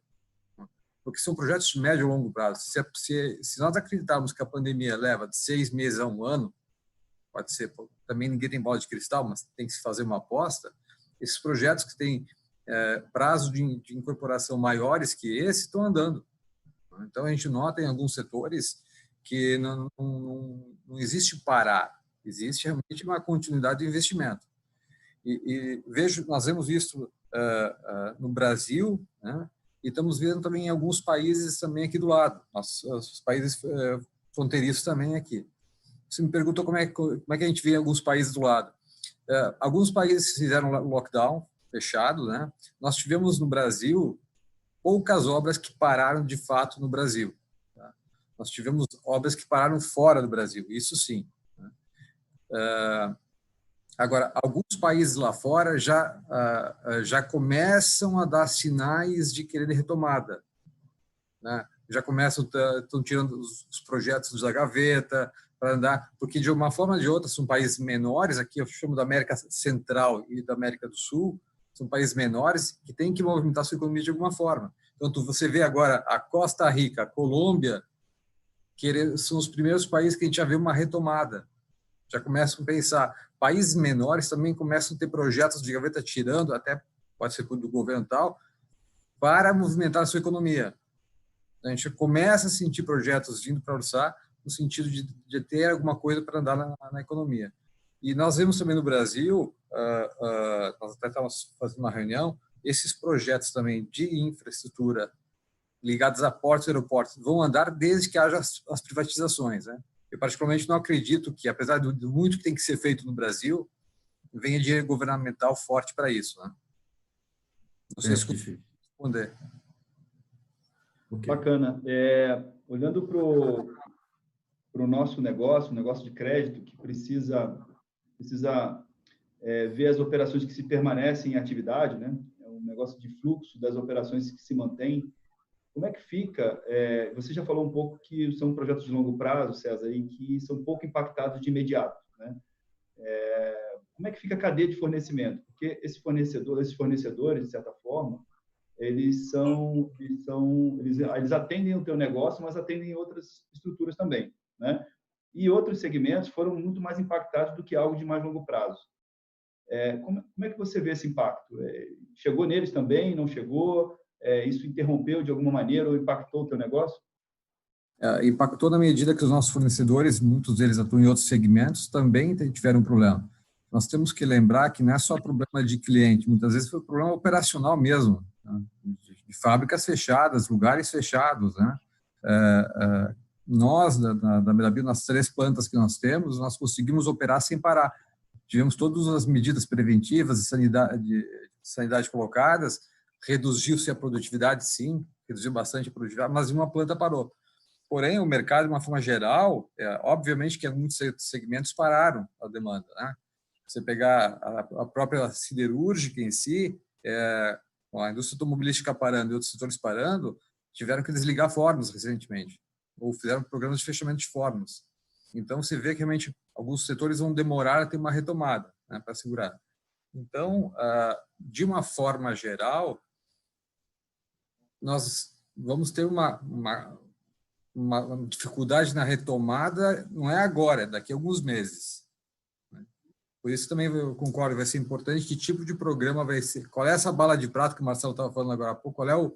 Porque são projetos de médio e longo prazo. Se nós acreditarmos que a pandemia leva de 6 meses a 1 ano, pode ser, também ninguém tem bola de cristal, mas tem que se fazer uma aposta, esses projetos que têm prazos de incorporação maiores que esse estão andando. Então, a gente nota em alguns setores que não existe parar, existe realmente uma continuidade do investimento. E nós vemos isso no Brasil, né? E estamos vendo também em alguns países também aqui do lado, os países fronteiriços também aqui. Você me perguntou como é que a gente vê em alguns países do lado. Alguns países fizeram lockdown fechado, né? Nós tivemos no Brasil poucas obras que pararam de fato no Brasil. Tá? Nós tivemos obras que pararam fora do Brasil, isso sim. Né? Agora, alguns países lá fora já começam a dar sinais de querer retomada, né? Já começam, estão tirando os projetos da gaveta para andar, porque de uma forma ou de outra são países menores, aqui eu chamo da América Central e da América do Sul, são países menores que têm que movimentar sua economia de alguma forma. Então, você vê agora a Costa Rica, a Colômbia, que são os primeiros países que a gente já vê uma retomada. Já começam a pensar. Países menores também começam a ter projetos de gaveta tirando, até pode ser do governo tal, para movimentar a sua economia. A gente começa a sentir projetos vindo para orçar no sentido de ter alguma coisa para andar na economia. E nós vemos também no Brasil, nós até estávamos fazendo uma reunião, esses projetos também de infraestrutura ligados a portos e aeroportos vão andar desde que haja as privatizações, né? Eu, particularmente, não acredito que, apesar do muito que tem que ser feito no Brasil, venha dinheiro governamental forte para isso. Né? Não sei se responder. Okay. Bacana. Olhando para o nosso negócio, negócio de crédito, que precisa ver as operações que se permanecem em atividade, né? É um negócio de fluxo das operações que se mantém. Como é que fica? Você já falou um pouco que são projetos de longo prazo, César, e que são pouco impactados de imediato, né? Como é que fica a cadeia de fornecimento? Porque esses fornecedores, de certa forma, eles atendem o teu negócio, mas atendem outras estruturas também, né? E outros segmentos foram muito mais impactados do que algo de mais longo prazo. Como é que você vê esse impacto? Chegou neles também? Não chegou? Isso interrompeu de alguma maneira ou impactou o teu negócio? Impactou na medida que os nossos fornecedores, muitos deles atuam em outros segmentos, também tiveram um problema. Nós temos que lembrar que não é só problema de cliente, muitas vezes foi problema operacional mesmo, né? De fábricas fechadas, lugares fechados, né? Nós, da Medabio, nas 3 plantas que nós temos, nós conseguimos operar sem parar. Tivemos todas as medidas preventivas de sanidade colocadas, reduziu-se a produtividade, sim, reduziu bastante a produtividade, mas uma planta parou. Porém, o mercado, de uma forma geral, obviamente que muitos segmentos pararam a demanda, né? Você pegar a própria siderúrgica em si, a indústria automobilística parando e outros setores parando, tiveram que desligar fornos recentemente, ou fizeram programas de fechamento de fornos. Então, você vê que realmente alguns setores vão demorar a ter uma retomada, né, para segurar. Então, de uma forma geral, nós vamos ter uma dificuldade na retomada, não é agora, é daqui a alguns meses. Por isso também eu concordo, vai ser importante que tipo de programa vai ser, qual é essa bala de prata que o Marcelo estava falando agora há pouco, qual é o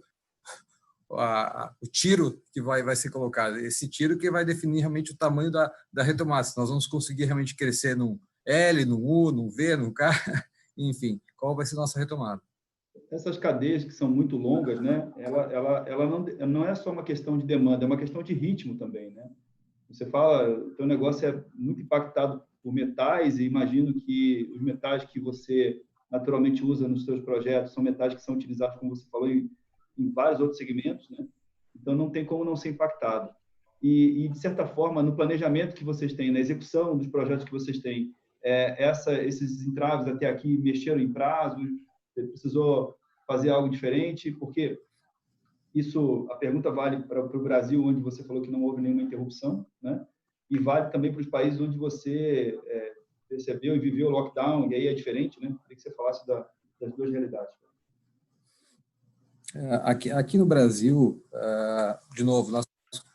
tiro que vai ser colocado, esse tiro que vai definir realmente o tamanho da retomada, se nós vamos conseguir realmente crescer no L, no U, no V, no K, enfim, qual vai ser a nossa retomada. Essas cadeias que são muito longas, né? Ela não é só uma questão de demanda, é uma questão de ritmo também, né? Você fala, o teu negócio é muito impactado por metais e imagino que os metais que você naturalmente usa nos seus projetos são metais que são utilizados, como você falou, em vários outros segmentos, né? Então não tem como não ser impactado. E de certa forma, no planejamento que vocês têm, na execução dos projetos que vocês têm, esses entraves até aqui mexeram em prazos? Você precisou fazer algo diferente? Porque a pergunta vale para o Brasil, onde você falou que não houve nenhuma interrupção, né? E vale também para os países onde você percebeu e viveu o lockdown, e aí é diferente, né? Queria que você falasse das 2 realidades. Aqui no Brasil, de novo, nós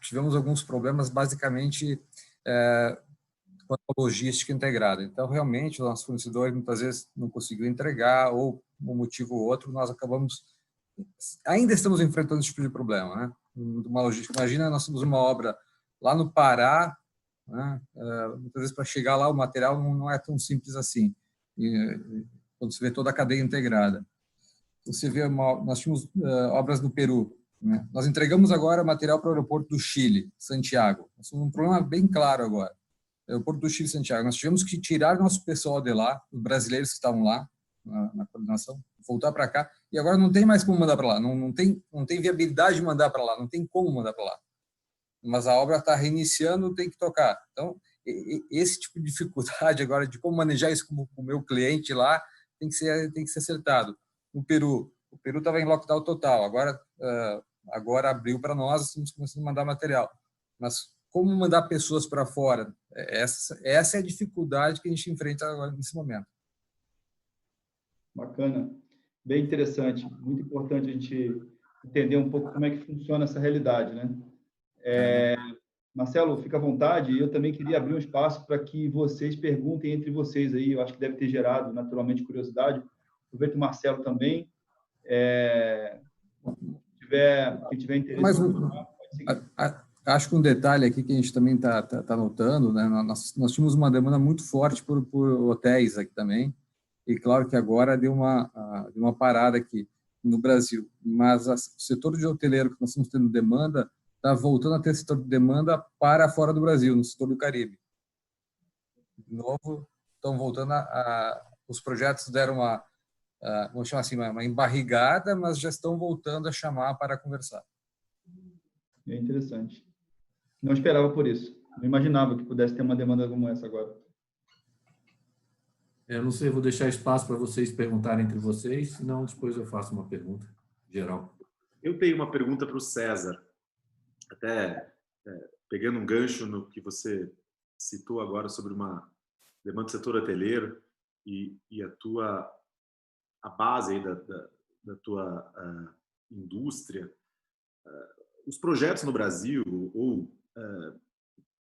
tivemos alguns problemas, basicamente, com a logística integrada. Então, realmente, o nosso fornecedor muitas vezes não conseguiu entregar, ou por um motivo ou outro, nós ainda estamos enfrentando esse tipo de problema, né? Uma logística. Imagina, nós temos uma obra lá no Pará, né? Muitas vezes para chegar lá o material não é tão simples assim. Quando você vê toda a cadeia integrada, você vê nós tínhamos obras no Peru, né? Nós entregamos agora material para o aeroporto do Chile, Santiago. Nós temos um problema bem claro agora. Aeroporto do Chile, Santiago. Nós tivemos que tirar nosso pessoal de lá, os brasileiros que estavam lá na coordenação, voltar para cá, e agora não tem mais como mandar para lá, não tem viabilidade de mandar para lá, não tem como mandar para lá. Mas a obra está reiniciando, tem que tocar. Então, esse tipo de dificuldade agora de como manejar isso com o meu cliente lá tem que ser acertado. No Peru, o Peru estava em lockdown total, agora abriu para nós, estamos começando a mandar material. Mas como mandar pessoas para fora? Essa é a dificuldade que a gente enfrenta agora nesse momento. Bacana, bem interessante, muito importante a gente entender um pouco como é que funciona essa realidade, né? Marcelo, fica à vontade. Eu também queria abrir um espaço para que vocês perguntem entre vocês aí. Eu acho que deve ter gerado naturalmente curiosidade. Aproveito o Marcelo também. Quem tiver interesse. Mas acho que um detalhe aqui que a gente também está notando, né? Nós tínhamos uma demanda muito forte por hotéis aqui também. E claro que agora deu uma parada aqui no Brasil, mas o setor de hoteleiro que nós estamos tendo demanda está voltando a ter setor de demanda para fora do Brasil, no setor do Caribe. De novo, estão voltando os projetos deram vamos chamar assim, uma embarrigada, mas já estão voltando a chamar para conversar. É interessante. Não esperava por isso. Não imaginava que pudesse ter uma demanda como essa agora. Eu não sei, vou deixar espaço para vocês perguntarem entre vocês, senão depois eu faço uma pergunta geral. Eu tenho uma pergunta para o César, até pegando um gancho no que você citou agora sobre uma demanda do setor hoteleiro e a base aí da tua indústria. Os projetos no Brasil, ou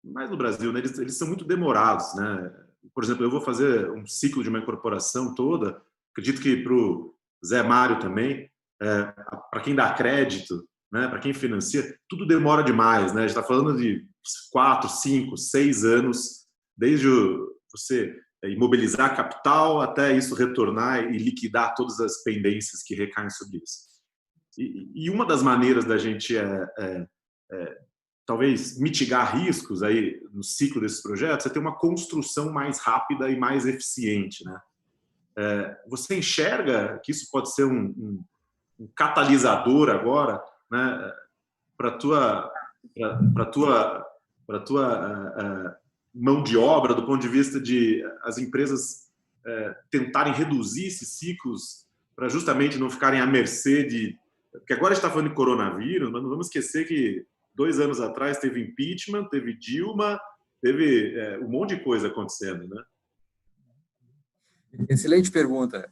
mais no Brasil, né, eles são muito demorados, né? Por exemplo, eu vou fazer um ciclo de uma incorporação toda, acredito que para o Zé Mário também, para quem dá crédito, né, para quem financia, tudo demora demais, né? A gente está falando de 4, 5, 6 anos, desde você imobilizar capital até isso retornar e liquidar todas as pendências que recaem sobre isso. E uma das maneiras da gente talvez mitigar riscos aí no ciclo desses projetos é ter uma construção mais rápida e mais eficiente, né? Você enxerga que isso pode ser um catalisador agora, né, para tua mão de obra, do ponto de vista de as empresas tentarem reduzir esses ciclos para justamente não ficarem à mercê de... Porque agora a gente está falando de coronavírus, mas não vamos esquecer que 2 anos atrás teve impeachment, teve Dilma, teve um monte de coisa acontecendo, né? Excelente pergunta.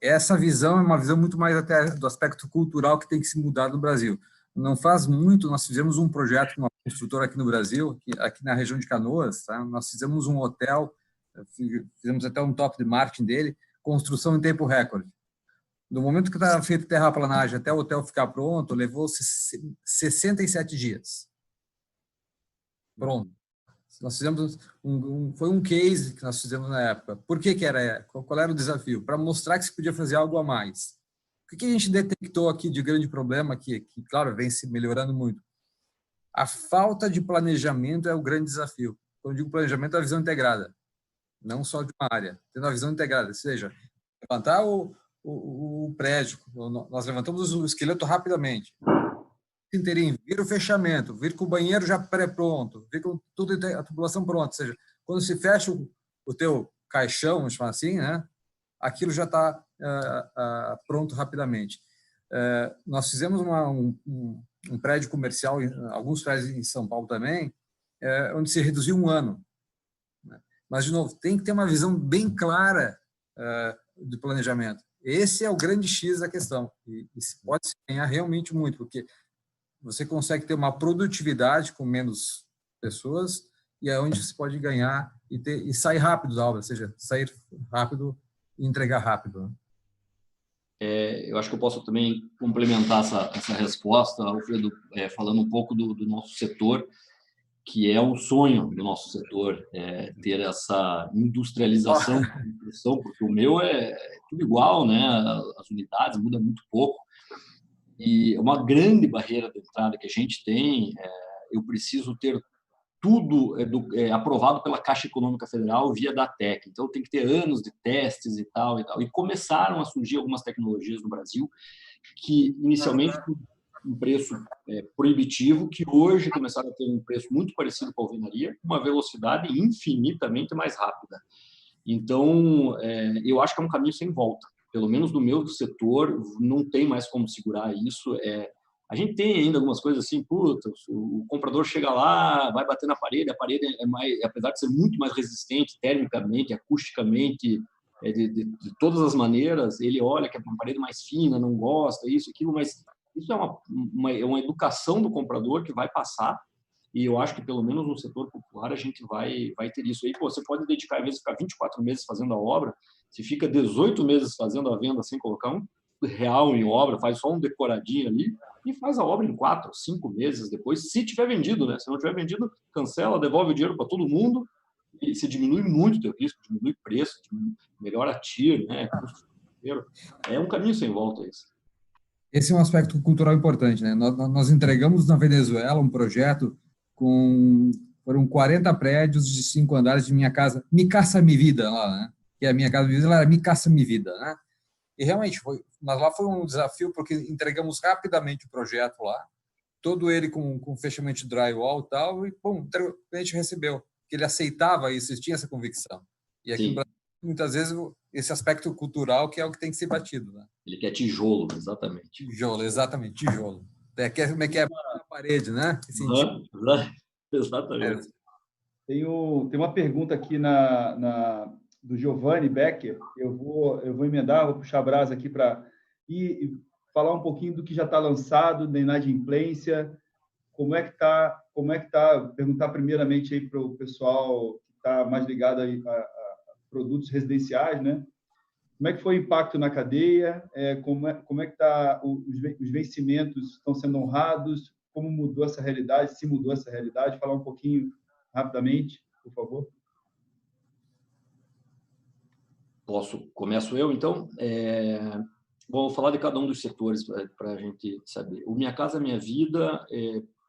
Essa visão é uma visão muito mais até do aspecto cultural que tem que se mudar no Brasil. Não faz muito, nós fizemos um projeto com uma construtora aqui no Brasil, aqui na região de Canoas, tá? Nós fizemos um hotel, fizemos até um top de marketing dele, construção em tempo recorde. No momento que estava feita a terraplanagem até o hotel ficar pronto, levou 67 dias. Pronto. Nós fizemos foi um case que nós fizemos na época. Por que era? Qual era o desafio? Para mostrar que se podia fazer algo a mais. O que a gente detectou aqui de grande problema, que claro, vem se melhorando muito? A falta de planejamento é o grande desafio. Quando eu digo planejamento, é a visão integrada, não só de uma área, tendo a visão integrada, ou seja, levantar o prédio, nós levantamos o esqueleto rapidamente, inteirinho, vir o fechamento, vir com o banheiro já pré-pronto, vir com tudo a tubulação pronta, ou seja, quando se fecha o teu caixão, vamos chamar assim, né, aquilo já está pronto rapidamente. Nós fizemos um prédio comercial, alguns prédios em São Paulo também, onde se reduziu 1 ano. Né? Mas, de novo, tem que ter uma visão bem clara de planejamento. Esse é o grande X da questão. E pode se ganhar realmente muito, porque você consegue ter uma produtividade com menos pessoas e é onde você pode ganhar e sair rápido da obra, ou seja, sair rápido e entregar rápido. Né? Eu acho que eu posso também complementar essa resposta, Alfredo, falando um pouco do nosso setor, que é o sonho do nosso setor, ter essa industrialização da construção, porque o meu é tudo igual, né? As unidades mudam muito pouco. E uma grande barreira de entrada que a gente tem, eu preciso ter tudo aprovado pela Caixa Econômica Federal via DATEC. Então, tem que ter anos de testes e tal. E começaram a surgir algumas tecnologias no Brasil que, inicialmente, um preço proibitivo, que hoje começaram a ter um preço muito parecido com a alvenaria, com uma velocidade infinitamente mais rápida. Então, eu acho que é um caminho sem volta. Pelo menos no meu setor, não tem mais como segurar isso. A gente tem ainda algumas coisas assim, o comprador chega lá, vai bater na parede, a parede apesar de ser muito mais resistente termicamente, acusticamente, de todas as maneiras, ele olha que é uma parede mais fina, não gosta, isso, aquilo, mas isso é uma educação do comprador que vai passar, e eu acho que pelo menos no setor popular a gente vai ter isso aí. Você pode dedicar, às vezes, ficar 24 meses fazendo a obra, se fica 18 meses fazendo a venda sem colocar R$1 em obra, faz só um decoradinho ali, e faz a obra em 4, 5 meses depois, se tiver vendido, né? Se não tiver vendido, cancela, devolve o dinheiro para todo mundo e se diminui muito o teu risco, diminui preço, melhora a TIR, né? Custo financeiro. É um caminho sem volta isso. Esse é um aspecto cultural importante, né? Nós entregamos na Venezuela um projeto foram 40 prédios de 5 andares de Minha Casa, Mi Casa Mi Vida, lá, né? Que é a Minha Casa Mi Vida, ela era Mi Casa Mi Vida, né? E realmente mas lá foi um desafio porque entregamos rapidamente o projeto lá, todo ele com fechamento de drywall e tal, e bom, o cliente recebeu, que ele aceitava isso, ele tinha essa convicção. E aqui no Brasil, muitas vezes, esse aspecto cultural que é o que tem que ser batido, né? Ele quer tijolo, exatamente. Tijolo, exatamente, tijolo. Como é que é a parede, né? Exatamente. Tem uma pergunta aqui do Giovanni Becker. Eu vou emendar, vou puxar a brasa aqui para falar um pouquinho do que já está lançado da inadimplência. Como é que tá? Perguntar primeiramente aí para o pessoal que está mais ligado a produtos residenciais, né? Como é que foi o impacto na cadeia? Como é que tá os vencimentos estão sendo honrados? Como mudou essa realidade? Se mudou essa realidade? Falar um pouquinho rapidamente, por favor. Começo eu, então. Vou falar de cada um dos setores para a gente saber. O Minha Casa Minha Vida,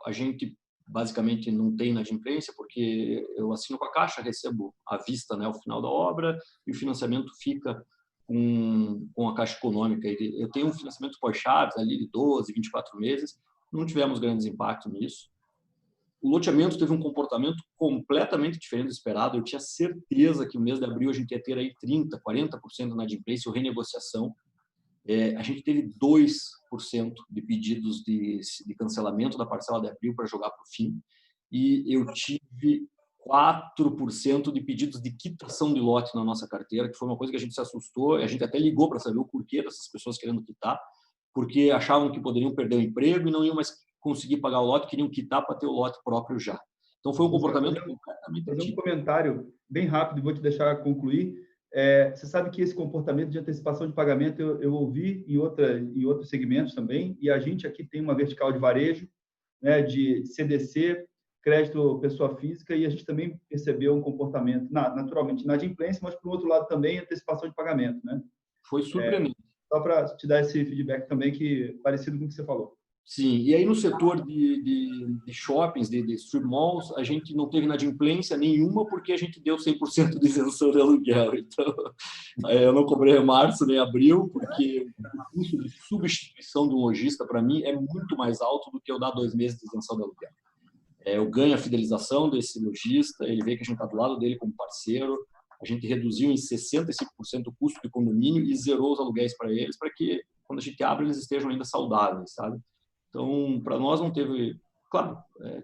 a gente basicamente não tem inadimplência, porque eu assino com a Caixa, recebo à vista, né, ao final da obra, e o financiamento fica com a Caixa Econômica. Eu tenho um financiamento pós-chaves ali de 12, 24 meses, não tivemos grandes impactos nisso. O loteamento teve um comportamento completamente diferente do esperado. Eu tinha certeza que no mês de abril a gente ia ter aí 30%, 40% de inadimplência ou renegociação. A gente teve 2% de pedidos de cancelamento da parcela de abril para jogar para o fim, e eu tive 4% de pedidos de quitação de lote na nossa carteira, que foi uma coisa que a gente se assustou, a gente até ligou para saber o porquê dessas pessoas querendo quitar, porque achavam que poderiam perder o emprego e não iam mais conseguir pagar o lote, queriam quitar para ter o lote próprio já. Então foi um comportamento completamente fazer um comentário bem rápido e vou te deixar concluir. Você sabe que esse comportamento de antecipação de pagamento eu ouvi em outros segmentos também, e a gente aqui tem uma vertical de varejo, né, de CDC, crédito pessoa física, e a gente também percebeu um comportamento, naturalmente, inadimplência, mas, por outro lado, também antecipação de pagamento, né? Foi surpreendente. Só para te dar esse feedback também, que parecido com o que você falou. Sim, e aí no setor de shoppings, de strip malls, a gente não teve inadimplência nenhuma porque a gente deu 100% de isenção de aluguel. Então, eu não cobrei março nem abril, porque o custo de substituição de um lojista, para mim, é muito mais alto do que eu dar 2 meses de isenção de aluguel. Eu ganho a fidelização desse lojista, ele vê que a gente está do lado dele como parceiro, a gente reduziu em 65% o custo de condomínio e zerou os aluguéis para eles, para que, quando a gente abre, eles estejam ainda saudáveis, sabe? Então, para nós não teve... Claro,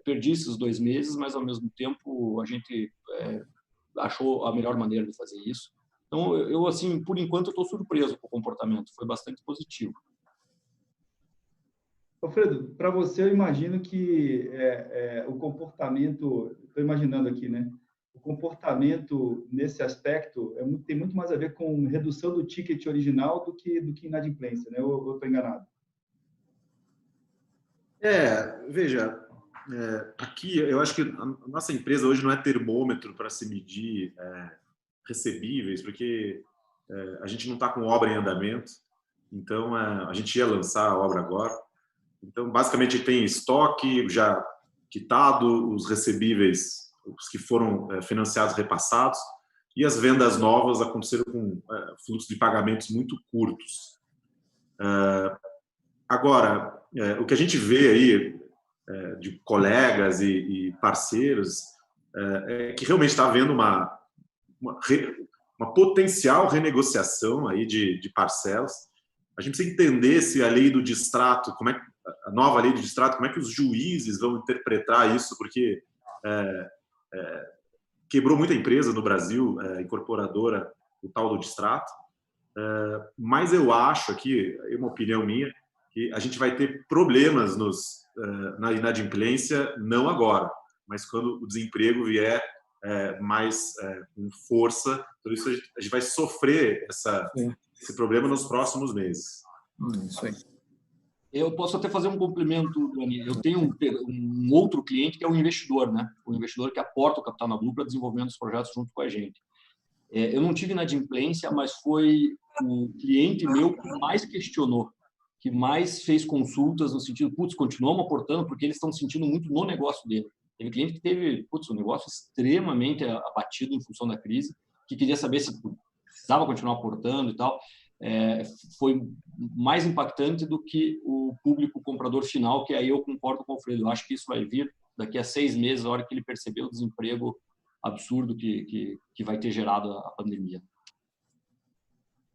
perdi esses 2 meses, mas, ao mesmo tempo, a gente achou a melhor maneira de fazer isso. Então, eu assim, por enquanto, estou surpreso com o comportamento. Foi bastante positivo. Alfredo, para você, eu imagino que o comportamento... Estou imaginando aqui, né? O comportamento, nesse aspecto, tem muito mais a ver com redução do ticket original do que inadimplência, né? Ou estou enganado? Veja, aqui eu acho que a nossa empresa hoje não é termômetro para se medir recebíveis, porque a gente não está com obra em andamento, então a gente ia lançar a obra agora. Então, basicamente, tem estoque já quitado, os recebíveis, os que foram financiados, repassados, e as vendas novas aconteceram com fluxos de pagamentos muito curtos. Agora, o que a gente vê aí de colegas e parceiros é que realmente está havendo uma potencial renegociação aí de parcelas. A gente precisa entender se a lei do distrato, a nova lei do distrato, como é que os juízes vão interpretar isso, porque quebrou muita empresa no Brasil, incorporadora, o tal do distrato. Mas eu acho aqui, é uma opinião minha, que a gente vai ter problemas na inadimplência, não agora, mas quando o desemprego vier mais com força. Por isso, a gente vai sofrer esse problema nos próximos meses. Isso aí. Eu posso até fazer um complemento, Dani. Eu tenho um outro cliente que é o investidor, né? O investidor que aporta o capital na Blue para desenvolvimento dos projetos junto com a gente. Eu não tive inadimplência, mas foi o cliente meu que mais questionou. que mais fez consultas no sentido, putz, continuamos aportando porque eles estão sentindo muito no negócio dele. Teve cliente que teve, putz, um negócio extremamente abatido em função da crise, que queria saber se precisava continuar aportando e tal. Foi mais impactante do que o público comprador final, que aí eu concordo com o Alfredo. Eu acho que isso vai vir daqui a 6 meses, a hora que ele perceber o desemprego absurdo que vai ter gerado a pandemia.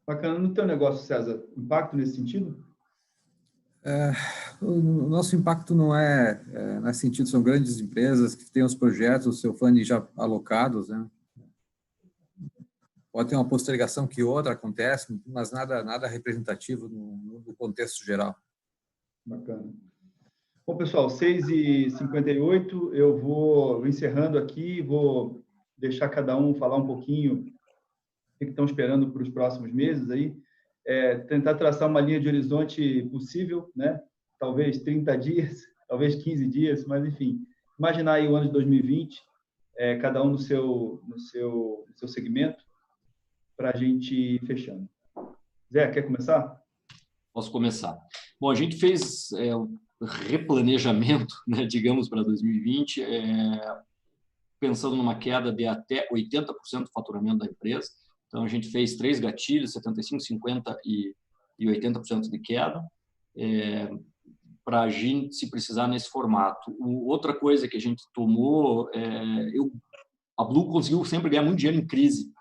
Bacana. No teu negócio, César, impacto nesse sentido? O nosso impacto não nesse sentido, são grandes empresas que têm os projetos, o seu funding já alocados, né? Pode ter uma postergação que outra acontece, mas nada representativo no contexto geral. Bacana. Bom, pessoal, 6h58, eu vou encerrando aqui, vou deixar cada um falar um pouquinho o que estão esperando para os próximos meses aí. Tentar traçar uma linha de horizonte possível, né? Talvez 30 dias, talvez 15 dias, mas enfim, imaginar aí o ano de 2020, cada um no seu segmento, para a gente ir fechando. Zé, quer começar? Posso começar. Bom, a gente fez um replanejamento, né, digamos, para 2020, pensando numa queda de até 80% do faturamento da empresa. Então, a gente fez 3 gatilhos, 75%, 50% e 80% de queda, para a gente se precisar nesse formato. Outra coisa que a gente tomou, a Blue conseguiu sempre ganhar muito dinheiro em crise.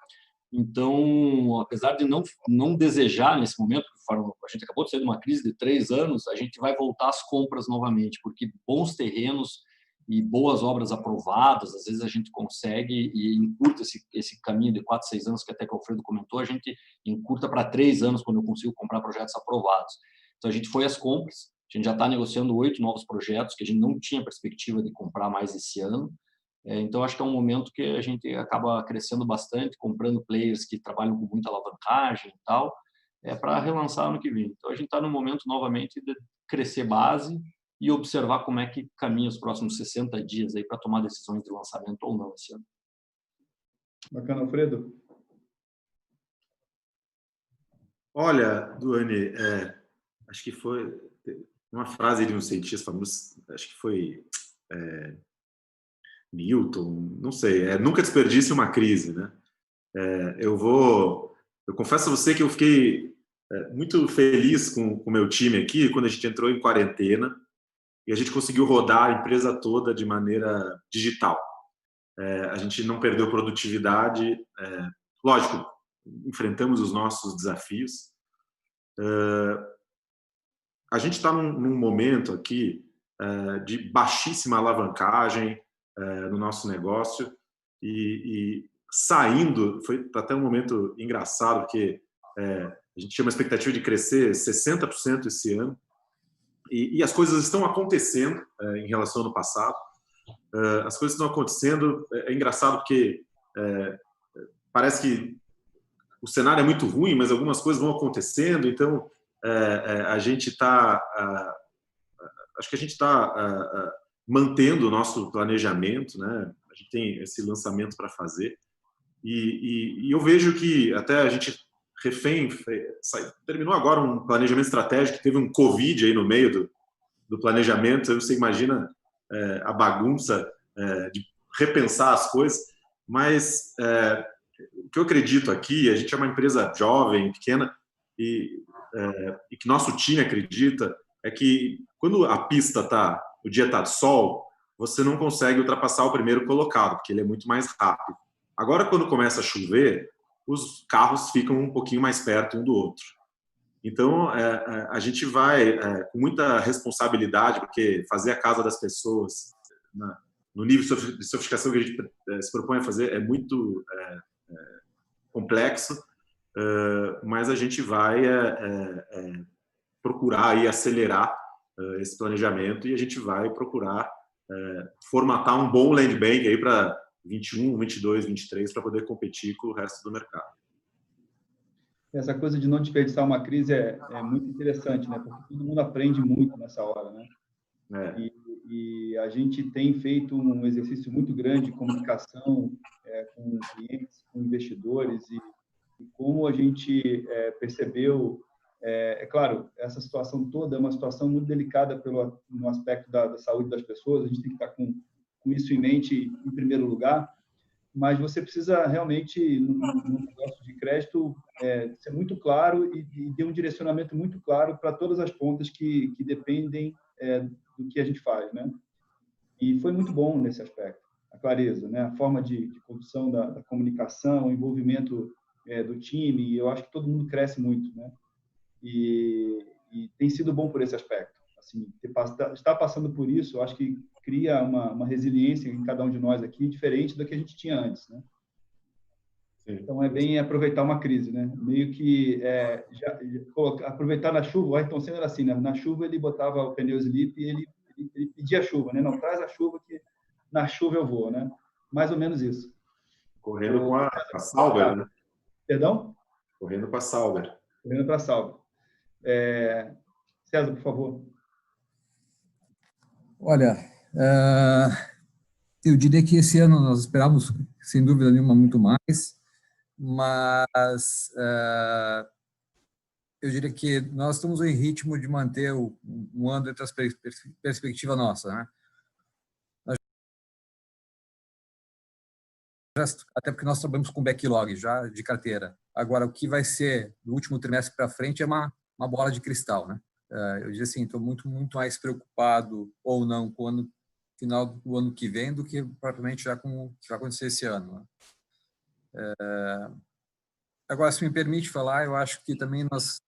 Então, apesar de não desejar nesse momento, a gente acabou de sair de uma crise de 3 anos, a gente vai voltar às compras novamente, porque bons terrenos e boas obras aprovadas, às vezes a gente consegue e encurta esse caminho de 4, 6 anos que até que o Alfredo comentou, a gente encurta para 3 anos quando eu consigo comprar projetos aprovados. Então, a gente foi às compras, a gente já está negociando 8 novos projetos que a gente não tinha perspectiva de comprar mais esse ano. Então, acho que é um momento que a gente acaba crescendo bastante, comprando players que trabalham com muita alavancagem e tal, para relançar ano que vem. Então, a gente está no momento, novamente, de crescer base e observar como é que caminha os próximos 60 dias aí para tomar decisões de lançamento ou não esse ano. Bacana, Alfredo. Olha, Duane, acho que foi uma frase de um cientista famoso, acho que foi Newton, não sei, nunca desperdice uma crise, né? Eu confesso a você que eu fiquei muito feliz com o meu time aqui quando a gente entrou em quarentena e a gente conseguiu rodar a empresa toda de maneira digital. A gente não perdeu produtividade, lógico, enfrentamos os nossos desafios. A gente está num momento aqui de baixíssima alavancagem no nosso negócio e saindo, foi até um momento engraçado, porque a gente tinha uma expectativa de crescer 60% esse ano e as coisas estão acontecendo em relação ao ano passado. As coisas estão acontecendo, é engraçado porque parece que o cenário é muito ruim, mas algumas coisas vão acontecendo, então a gente está, acho que a gente está mantendo o nosso planejamento, né? A gente tem esse lançamento para fazer e eu vejo que até a gente terminou agora um planejamento estratégico que teve um Covid aí no meio do planejamento. Você imagina a bagunça de repensar as coisas, mas o que eu acredito aqui, a gente é uma empresa jovem, pequena, e que nosso time acredita é que quando a pista o dia está de sol, você não consegue ultrapassar o primeiro colocado, porque ele é muito mais rápido. Agora, quando começa a chover, os carros ficam um pouquinho mais perto um do outro. Então, a gente vai com muita responsabilidade, porque fazer a casa das pessoas no nível de sofisticação que a gente se propõe a fazer é muito complexo, mas a gente vai procurar aí acelerar esse planejamento e a gente vai procurar formatar um bom land bank aí para 21, 22, 23 para poder competir com o resto do mercado. Essa coisa de não desperdiçar uma crise é muito interessante, né? Porque todo mundo aprende muito nessa hora, né? E a gente tem feito um exercício muito grande de comunicação com clientes, com investidores e como a gente percebeu É claro, essa situação toda é uma situação muito delicada no aspecto da saúde das pessoas, a gente tem que estar com isso em mente em primeiro lugar, mas você precisa realmente, no negócio de crédito, ser muito claro e ter um direcionamento muito claro para todas as pontas que dependem do que a gente faz, né? E foi muito bom nesse aspecto, a clareza, né? A forma de condução da comunicação, o envolvimento do time, eu acho que todo mundo cresce muito, né? E tem sido bom por esse aspecto. Assim, estar passando por isso, eu acho que cria uma resiliência em cada um de nós aqui, diferente do que a gente tinha antes, né? Sim. Então, é bem aproveitar uma crise, né? Meio que aproveitar na chuva. O Ayrton Senna era assim, né? Na chuva ele botava o pneu slip e ele pedia a chuva, né? Não, traz a chuva que na chuva eu vou, né? Mais ou menos isso. Correndo com a Sauber, né? Perdão? Correndo com a Sauber. Correndo para a Sauber. César, por favor. Olha, eu diria que esse ano nós esperávamos, sem dúvida nenhuma, muito mais, mas eu diria que nós estamos em ritmo de manter um ano entre as perspectivas nossa, né? Até porque nós trabalhamos com backlog já de carteira. Agora, o que vai ser do último trimestre para frente é uma bola de cristal, né? Eu diria assim, estou muito mais preocupado ou não com o final do ano que vem do que propriamente já com o que vai acontecer esse ano, né? Agora, se me permite falar, eu acho que também nós,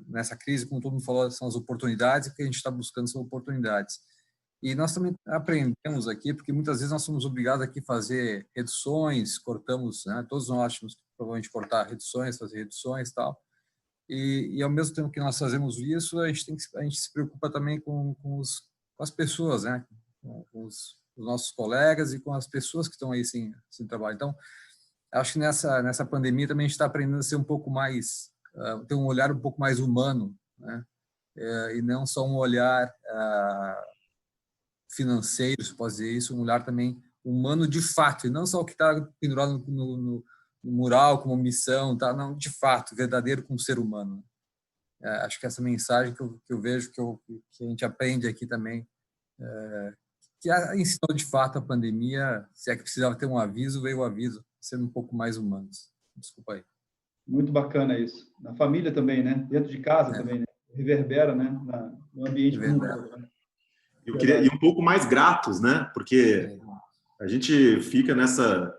nessa crise, como todo mundo falou, são as oportunidades, e o que a gente está buscando são oportunidades. E nós também aprendemos aqui, porque muitas vezes nós somos obrigados aqui a fazer reduções, cortamos, né? Todos nós temos que provavelmente cortar reduções, fazer reduções e tal. E ao mesmo tempo que nós fazemos isso, a gente se preocupa também com as pessoas, né? Com os nossos colegas e com as pessoas que estão aí sem trabalho. Então, acho que nessa pandemia também a gente está aprendendo a ser um pouco mais, ter um olhar um pouco mais humano, né? E não só um olhar financeiro, se pode dizer isso, um olhar também humano de fato, e não só o que está pendurado no mural como missão, tá? Não, de fato, verdadeiro como ser humano. Acho que essa mensagem que eu vejo, que a gente aprende aqui também, que ensinou de fato a pandemia, se é que precisava ter um aviso, veio o aviso, sendo um pouco mais humanos. Desculpa aí. Muito bacana isso. Na família também, né? Dentro de casa também, né? Reverbera, né? No ambiente como um todo, né? Eu queria ir um pouco mais gratos, né? Porque a gente fica nessa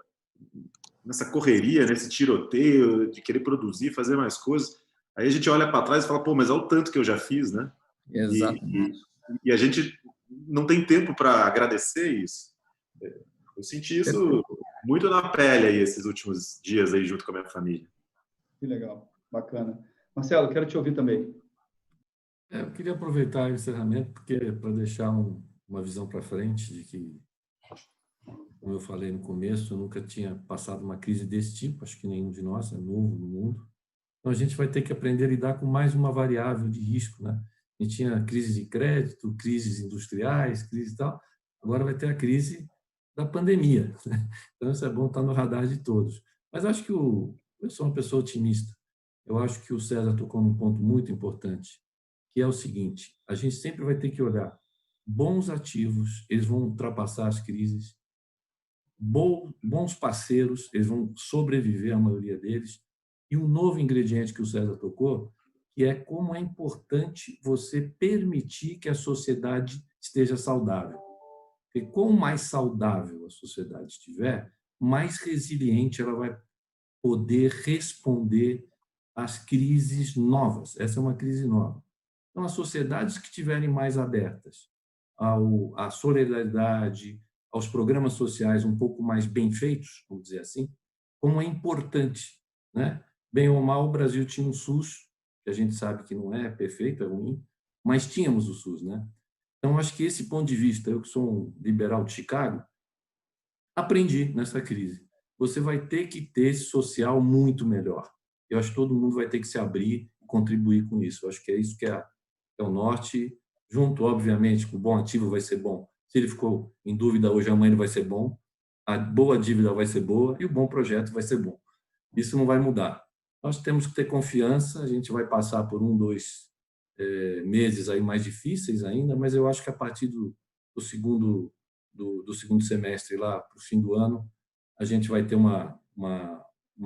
correria, nesse tiroteio de querer produzir, fazer mais coisas. Aí a gente olha para trás e fala, pô, mas olha o tanto que eu já fiz, né? Exatamente. E a gente não tem tempo para agradecer isso. Eu senti isso muito na pele aí esses últimos dias aí junto com a minha família. Que legal, bacana. Marcelo, quero te ouvir também. Eu queria aproveitar o encerramento para deixar uma visão para frente de que, como eu falei no começo, eu nunca tinha passado uma crise desse tipo, acho que nenhum de nós, é novo no mundo. Então, a gente vai ter que aprender a lidar com mais uma variável de risco, né? A gente tinha crise de crédito, crises industriais, crise e tal, agora vai ter a crise da pandemia, né? Então, isso é bom estar no radar de todos. Mas acho que eu sou uma pessoa otimista. Eu acho que o César tocou num ponto muito importante, que é o seguinte: a gente sempre vai ter que olhar bons ativos, eles vão ultrapassar as crises, bons parceiros, eles vão sobreviver, a maioria deles, e um novo ingrediente que o César tocou, que é como é importante você permitir que a sociedade esteja saudável. Porque quanto mais saudável a sociedade estiver, mais resiliente ela vai poder responder às crises novas. Essa é uma crise nova. Então, as sociedades que estiverem mais abertas à solidariedade, aos programas sociais um pouco mais bem feitos, vamos dizer assim, como é importante, né? Bem ou mal, o Brasil tinha um SUS, que a gente sabe que não é perfeito, é ruim, mas tínhamos o SUS, né? Então, acho que esse ponto de vista, eu que sou um liberal de Chicago, aprendi nessa crise. Você vai ter que ter esse social muito melhor. Eu acho que todo mundo vai ter que se abrir e contribuir com isso. Eu acho que é isso que é o norte, junto, obviamente, com o bom ativo vai ser bom. Se ele ficou em dúvida hoje, amanhã ele vai ser bom, a boa dívida vai ser boa e o bom projeto vai ser bom. Isso não vai mudar. nós temos que ter confiança. A gente vai passar por 1, 2 meses aí mais difíceis ainda, mas eu acho que a partir do segundo semestre, lá para o fim do ano, a gente vai ter uma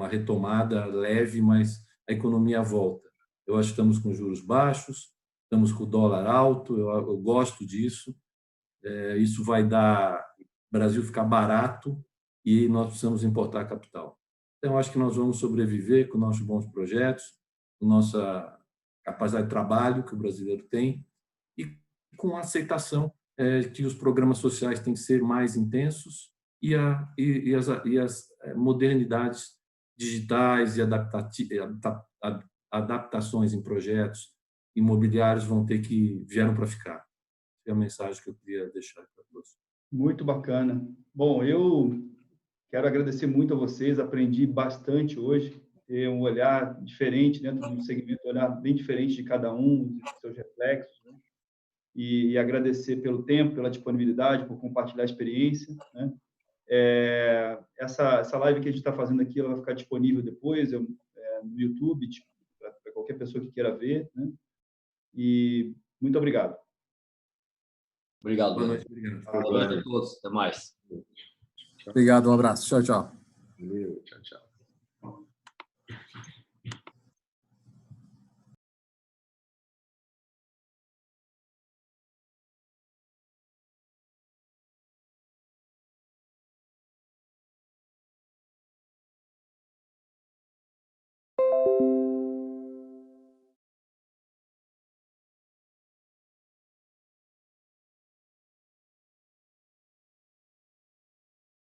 retomada leve, mas a economia volta. Eu acho que estamos com juros baixos, estamos com o dólar alto, eu gosto disso. Isso vai dar o Brasil ficar barato e nós precisamos importar capital. Então, eu acho que nós vamos sobreviver com nossos bons projetos, com nossa capacidade de trabalho que o brasileiro tem e com a aceitação que os programas sociais têm que ser mais intensos e as modernidades digitais e adaptações em projetos imobiliários vieram para ficar. É a mensagem que eu queria deixar para todos. Muito bacana. Bom, eu quero agradecer muito a vocês, aprendi bastante hoje, ter um olhar diferente dentro do segmento, um olhar bem diferente de cada um, dos seus reflexos, né? E agradecer pelo tempo, pela disponibilidade, por compartilhar a experiência, né? Essa live que a gente está fazendo aqui, ela vai ficar disponível depois no YouTube, para qualquer pessoa que queira ver, né? E muito obrigado. Obrigado. Boa noite. Obrigado. Boa noite a todos. Até mais. Obrigado, um abraço. Tchau, tchau. Valeu, tchau, tchau.